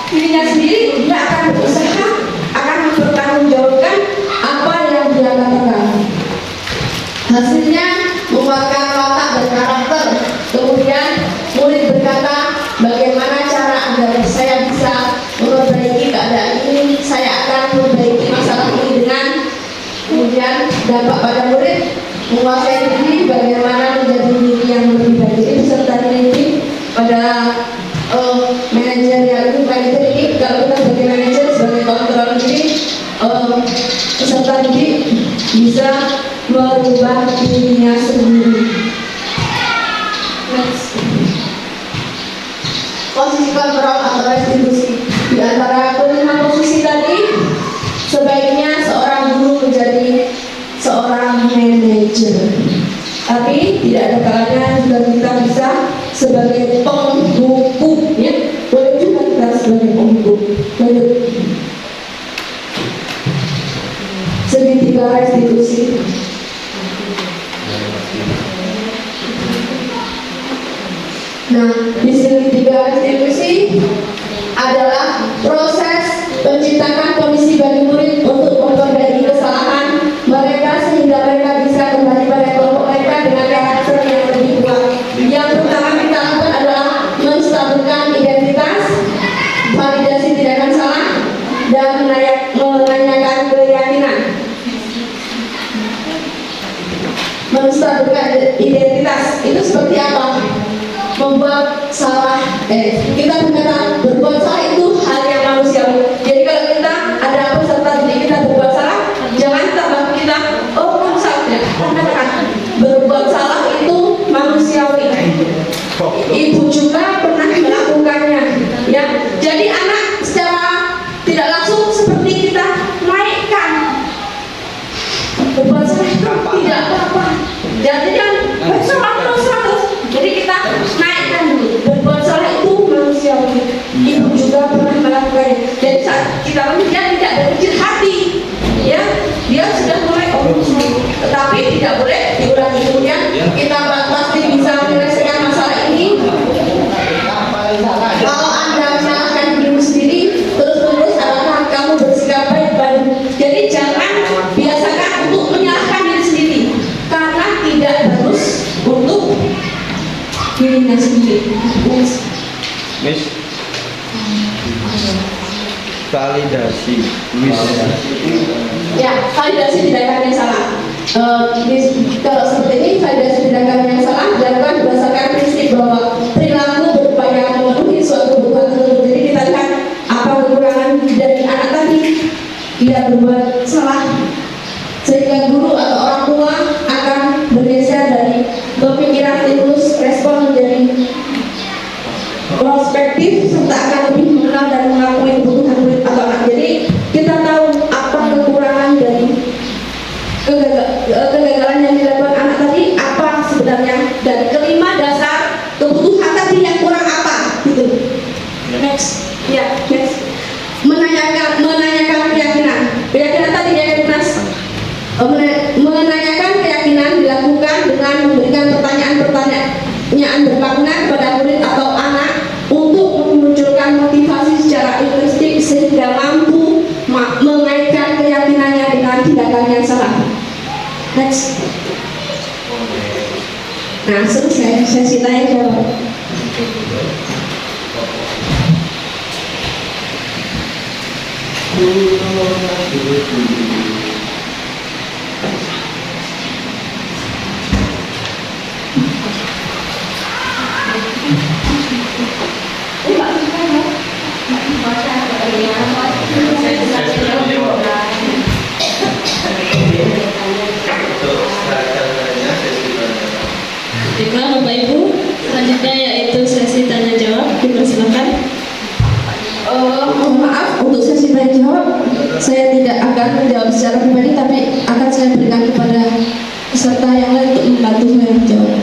dirinya sendiri. Dia akan berusaha, akan mempertanggungjawabkan apa yang dia katakan. Hasilnya menguatkan watak dan karakter. Kemudian murid berkata, bagaimana cara agar saya bisa memperbaiki keadaan ini? Saya akan memperbaiki masalah ini dengan. Kemudian dampak pada murid, menguasai diri, bagaimana menjadi diri yang lebih baik. Jadi peserta didik pada manajerial itu manajer ini, kalau kita sebagai manajer, sebagai kontrol diri, peserta didik bisa merubah dirinya sendiri. Posisi kontrol atau restitusi. Di antara kelima posisi tadi, sebaiknya seorang guru menjadi seorang manajer. Tapi tidak ada kalanya juga kita bisa sebagai pembuku, ya. Boleh juga kita sebagai pembuku. Lanjut. Segitiga restitusi. Nah, di segitiga restitusi adalah proses menciptakan kondisi bagi murid untuk memperbaiki kesalahan mereka sehingga mereka bisa kembali pada kelompok mereka dengan karakter yang lebih kuat. Yang pertama kita lakukan adalah menstabilkan identitas, validasi tindakan salah, dan menanyakan keyakinan. Menstabilkan identitas itu seperti apa? Membuat salah, kita berkata berbuat salah itu hal yang manusiawi. Jadi kalau kita ada peserta didik kita berbuat salah, jangan tambah kita, oh kamu salah ya. Berbuat salah itu manusiawi. Ibu juga pernah melakukannya, ya. Jadi anak secara tidak langsung seperti kita naikkan. Berbuat salah itu tidak apa-apa. Jadi kan terus. Jadi kita naikkan dulu. Berbuat salah itu manusiawi. Ibu juga pernah melakukannya. Jadi saat kita dia tidak ada kecil hati, ya, dia sudah mulai tetapi tidak boleh diulangi. Kemudian kita pasti bisa menyelesaikan masalah ini. Kalau Anda menyalahkan dirimu sendiri terus-menerus, apakah kamu bersikap baik padamu? Jadi jangan biasakan untuk menyalahkan diri sendiri, karena tidak harus untuk dirinya sendiri. Miss, validasi. Ya, validasi tindakan yang salah. Kalau seperti ini, validasi tindakan yang salah dilakukan berdasarkan prinsip bahwa perilaku berupaya memenuhi suatu kebutuhan tertentu. Jadi kita lihat apa kekurangan dari anak tadi, dia berbuat salah, sehingga guru atau orang tua akan bergeser dari pemikiran stimulus respon menjadi prospektif, serta akan lebih mengenal dan mengakui kebutuhan murid atau anak. Jadi kita tahu apa kekurangan dari kegagalan yang dilakukan anak tadi, apa sebenarnya, dan kelima dasar kebutuhan tadi yang kurang apa, gitu. Next, ya, next. Menanyakan keyakinan tadi ya, menanyakan keyakinan dilakukan dengan memberikan pertanyaan bermakna kepada murid atau anak untuk memunculkan motivasi secara intrinsik sehingga mampu mengaitkan keyakinannya dengan tindakan yang salah. Next. Nah, selesai sesi tanya jawab. Baiklah Bapak Ibu, selanjutnya yaitu sesi tanya jawab. Dipersilakan. Mohon maaf untuk sesi tanya jawab, saya tidak akan menjawab secara pribadi, tapi akan saya berikan kepada peserta yang lain untuk membantu saya menjawab.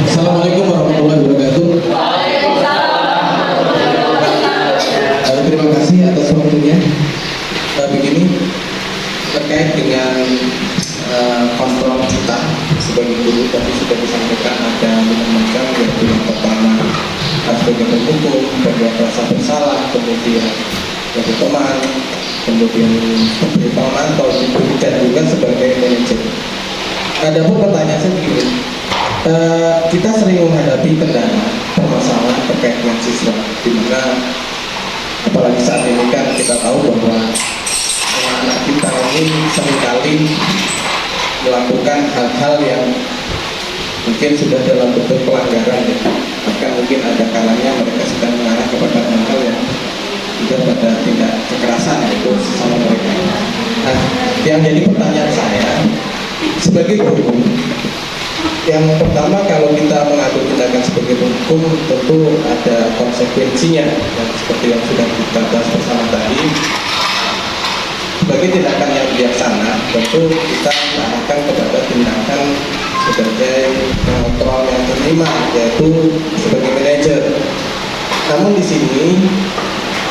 Assalamualaikum warahmatullahi wabarakatuh. Terima kasih atas waktunya. Begini, terkait dengan kontrol kita sebagai guru, tadi sudah disampaikan ada macam, yaitu yang pertama sebagai hukum, membuat rasa bersalah, kemudian sebagai teman, kemudian sebagai pemantau, dan juga sebagai manajer. Ada pun pertanyaan saya begini, kita sering menghadapi kendala permasalahan terkait dengan siswa, di mana apalagi saat ini kan kita tahu bahwa anak kita ini seringkali melakukan hal-hal yang mungkin sudah dalam bentuk pelanggaran, ya. Bahkan mungkin ada kalanya mereka sedang mengarah kepada hal-hal yang juga pada tindak kekerasan, yaitu sesama mereka. Nah, yang jadi pertanyaan saya sebagai guru, yang pertama kalau kita mengambil tindakan sebagai hukum tentu ada konsekuensinya, dan seperti yang sudah kita bahas bersama tadi, sebagai tindakan yang bijaksana tentu kita mengarahkan kepada tindakan sebagai pengontrol yang terima, yaitu sebagai manajer. Namun di sini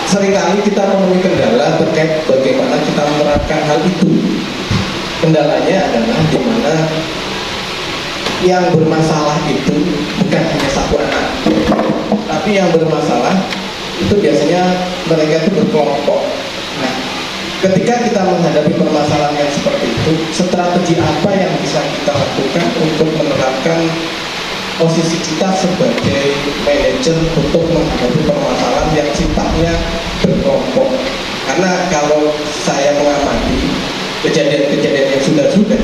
seringkali kita menemui kendala terkait bagaimana kita menerapkan hal itu. Kendalanya adalah di mana yang bermasalah itu bukan hanya satu anak, tapi yang bermasalah itu biasanya mereka itu berkelompok. Nah, ketika kita menghadapi permasalahan yang seperti itu, strategi apa yang bisa kita lakukan untuk menerapkan posisi kita sebagai manajer untuk menghadapi permasalahan yang sifatnya berkelompok? Karena kalau saya mengamati kejadian-kejadian yang sudah-sudah,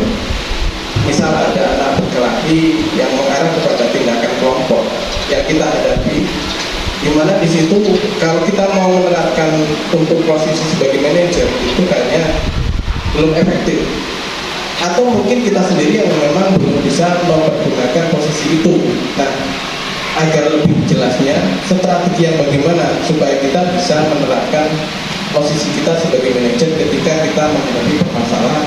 misal ada anak berkelahi yang mengarah kepada tindakan kelompok yang kita hadapi, di mana di situ kalau kita mau menerapkan untuk posisi sebagai manajer itu kayaknya belum efektif, atau mungkin kita sendiri yang memang belum bisa mempergunakan posisi itu. Nah, agar lebih jelasnya strategi yang bagaimana supaya kita bisa menerapkan posisi kita sebagai manajer ketika kita menghadapi permasalahan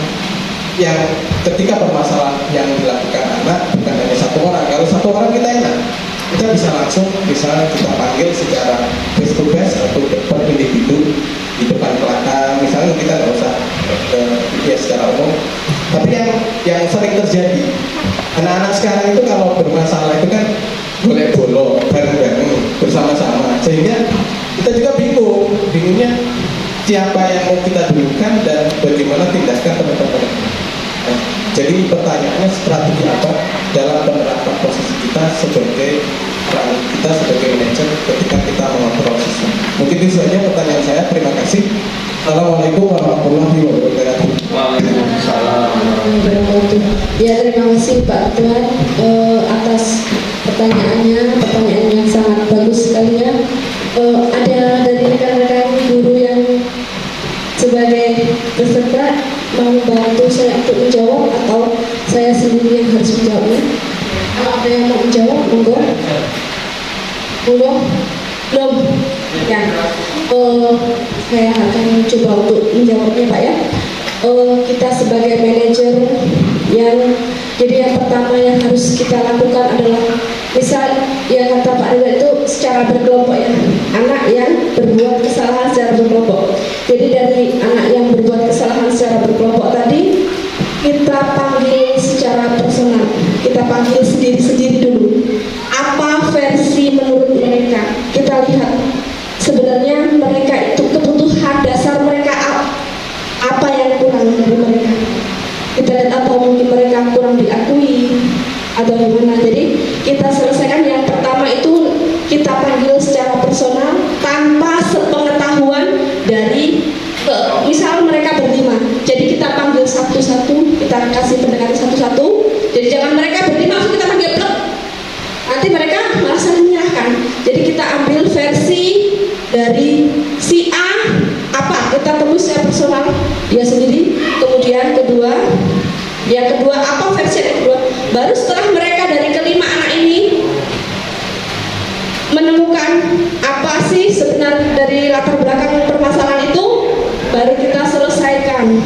yang ketika permasalahan yang dilakukan anak bukan hanya satu orang. Kalau satu orang kita enak, kita bisa langsung misalnya kita panggil secara face to face atau per individu di depan belakang, misalnya kita nggak usah ya secara umum. Tapi yang sering terjadi, anak-anak sekarang itu kalau bermasalah itu kan boleh bolong bareng-bareng bersama-sama, sehingga kita juga bingungnya siapa yang mau kita dulukan dan bagaimana tindakan teman-teman. Nah, jadi pertanyaannya strategi apa dalam penerapan posisi kita sebagai peran kita sebagai manajer ketika kita mengontrol siswa. Mungkin itu saja pertanyaan saya. Terima kasih. Assalamualaikum warahmatullahi wabarakatuh. Waalaikumsalam. Ya, terima kasih Pak Tuan atas pertanyaannya, pertanyaan yang sangat bagus sekali ya. Ada dari rekan-rekan guru yang sebagai peserta mau bantu saya untuk menjawab atau saya sendiri yang harus menjawabnya? Kalau ada yang mau menjawab, monggo. Belum? Ya. Saya akan coba untuk menjawabnya Pak ya. Kita sebagai manajer jadi yang pertama yang harus kita lakukan adalah misal yang kata Pak Ridwan itu secara berkelompok ya, anak yang berbuat kesalahan secara berkelompok. Jadi dari anak yang berbuat kesalahan secara berkelompok tadi kita panggil secara personal, kita panggil sendiri-sendiri dulu. Apa versi menurut mereka? Kita lihat sebenarnya mereka itu kebutuhan dasar mereka apa yang kurang dari mereka. Kita lihat atau mungkin mereka kurang diakui atau gimana. Jadi kita selesaikan yang pertama itu kita panggil secara personal tanpa sepengetahuan dari misal mereka berlima. Jadi kita panggil satu-satu, kita kasih pendekatan satu-satu. Jadi jangan mereka berlima langsung kita panggil plek. Nanti mereka malah saling menyerahkan. Jadi kita ambil versi dari si A apa, kita tembus secara personal dia sendiri. Kemudian yang kedua apa versi yang kedua, baru setelah mereka dari kelima anak ini menemukan apa sih sebenarnya dari latar belakang permasalahan itu, baru kita selesaikan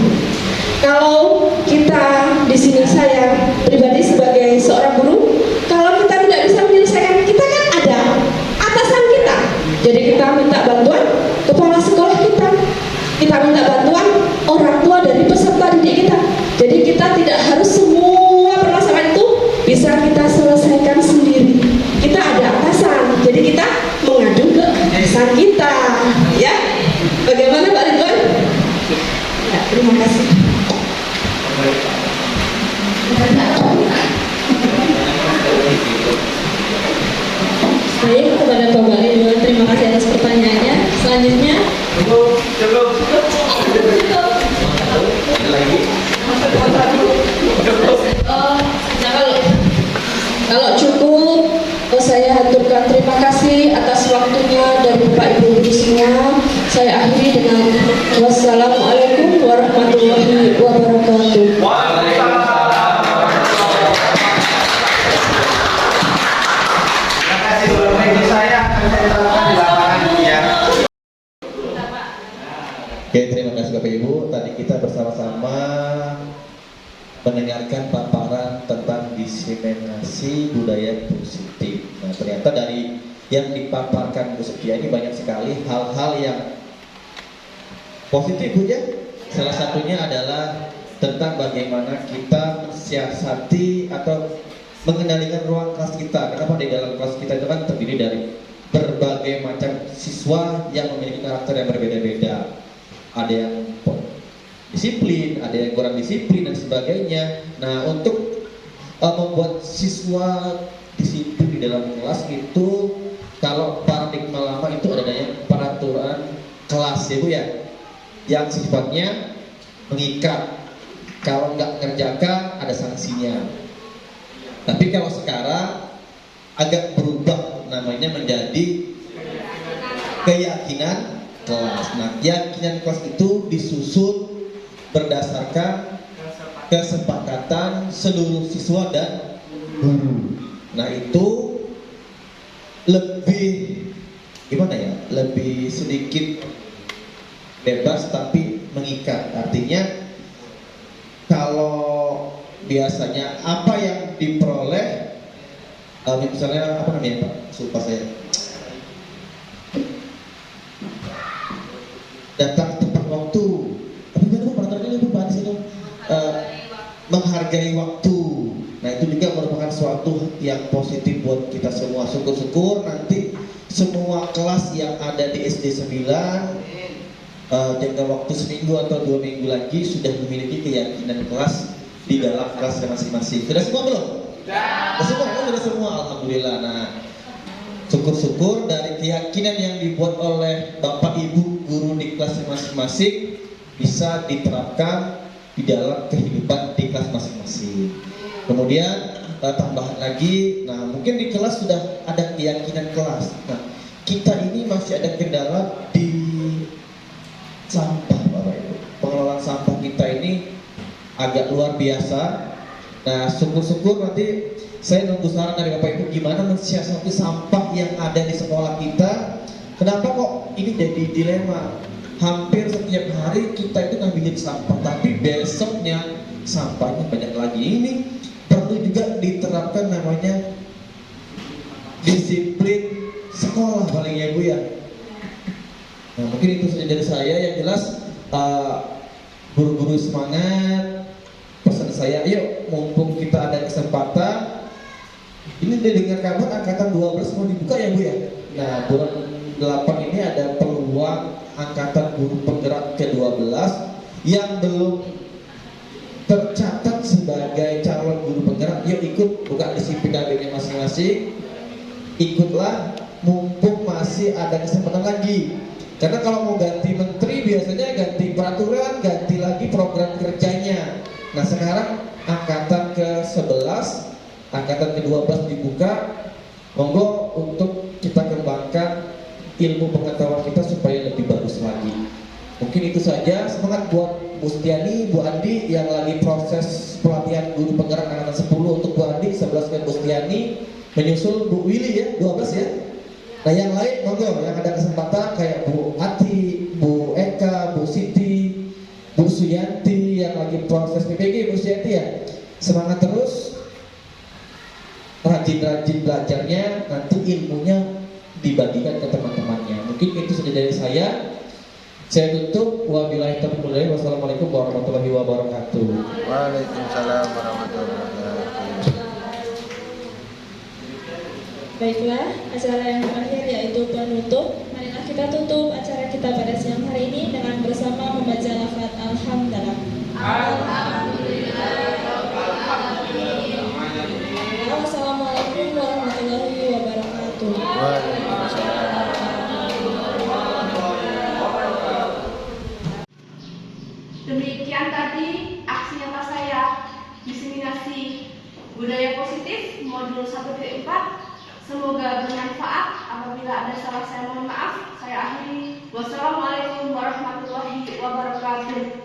Baik, kepada Pak Bali dulu, terima kasih atas pertanyaannya. Selanjutnya, kalau cukup, saya haturkan terima kasih atas waktunya dari Bapak Ibu Guru semua. Saya akhiri dengan wassalamualaikum warahmatullahi wabarakatuh. Oke, terima kasih Bapak Ibu. Tadi kita bersama-sama mendengarkan paparan tentang diseminasi budaya positif. Nah, ternyata dari yang dipaparkan Bu Setia ini banyak sekali hal-hal yang positif, Bu ya. Salah satunya adalah tentang bagaimana kita mensiasati atau mengendalikan ruang kelas kita. Kenapa di dalam kelas kita itu kan terdiri dari berbagai macam siswa yang memiliki karakter yang berbeda-beda. Ada yang disiplin, ada yang kurang disiplin dan sebagainya. Nah, untuk membuat siswa disiplin di dalam kelas itu, kalau paradigma lama itu adanya peraturan kelas ya Bu ya, yang sifatnya mengikat. Kalau nggak ngerjakan ada sanksinya. Tapi kalau sekarang agak berubah, namanya menjadi keyakinan kelas. Nah, keyakinan kelas itu disusun berdasarkan kesepakatan seluruh siswa dan guru. Nah, itu lebih gimana ya? Lebih sedikit bebas tapi mengikat. Artinya kalau biasanya apa yang diperoleh, misalnya apa namanya Pak? Lupa saya. Datang tepat waktu. Tapi kan Bu peraturannya itu Pak itu menghargai waktu. Nah, itu juga merupakan suatu yang positif buat kita semua. Syukur-syukur nanti semua kelas yang ada di SD 9 jangka waktu seminggu atau 2 minggu lagi sudah memiliki keyakinan kelas di dalam kelasnya masing-masing. Sudah semua belum? Sudah semua, alhamdulillah. Nah, syukur-syukur dari keyakinan yang dibuat oleh Bapak Ibu guru di kelasnya masing-masing bisa diterapkan di dalam kehidupan di kelas masing-masing. Kemudian tambahan lagi, nah mungkin di kelas sudah ada keyakinan kelas. Nah, kita ini masih ada kendala di sampah Bapak Ibu. Pengelolaan sampah kita ini agak luar biasa. Nah, syukur-syukur nanti saya nunggu saran dari Bapak Ibu gimana mensiasati sampah yang ada di sekolah kita. Kenapa kok ini jadi dilema? Hampir setiap hari kita itu ngambilin sampah, tapi besoknya sampahnya banyak lagi. Ini perlu juga diterapkan namanya disiplin sekolah paling ya Bu ya. Nah, mungkin itu saja dari saya. Yang jelas guru-guru semangat. Pesan saya, yuk mumpung kita ada kesempatan. Ini dengar kabar angkatan 12 mau dibuka ya Bu ya. Nah, bulan 8 ini ada peluang angkatan guru penggerak ke-12 yang belum tercatat sebagai calon guru penggerak. Yuk ikut, buka di PKB-nya masing-masing. Ikutlah mumpung masih ada kesempatan lagi. Karena kalau mau ganti menteri biasanya ganti peraturan, ganti lagi program kerjanya. Nah, sekarang angkatan ke-11, angkatan ke-12 dibuka. Monggo untuk kita kembangkan ilmu pengetahuan kita supaya lebih bagus lagi. Mungkin itu saja. Semangat buat Bu Setiani, Bu Andi yang lagi proses pelatihan guru penggerak angkatan 10 untuk Bu Andi, 11 ke Bu Setiani, menyusul Bu Willy ya, 12 ya. Nah, yang lain monggo yang ada kesempatan kayak Bu Ati, Bu Eka, Bu Siti, Bu Suyanti yang lagi proses PPG, Bu Suyanti ya. Semangat terus, rajin-rajin belajarnya, nanti ilmunya dibagikan ke teman-temannya. Mungkin itu saja dari saya. Saya tutup. Wabillahi taufiq wal hidayah. Wassalamualaikum warahmatullahi wabarakatuh. Waalaikumsalam warahmatullahi wabarakatuh. baiklah, acara yang terakhir yaitu penutup. Marilah kita tutup acara kita pada siang hari ini dengan bersama membaca lafaz Alhamdulillah. Sekian tadi aksi nyata saya diseminasi budaya positif modul 1.4. Semoga bermanfaat. Apabila ada salah saya mohon maaf. Saya akhiri. Wassalamualaikum warahmatullahi wabarakatuh.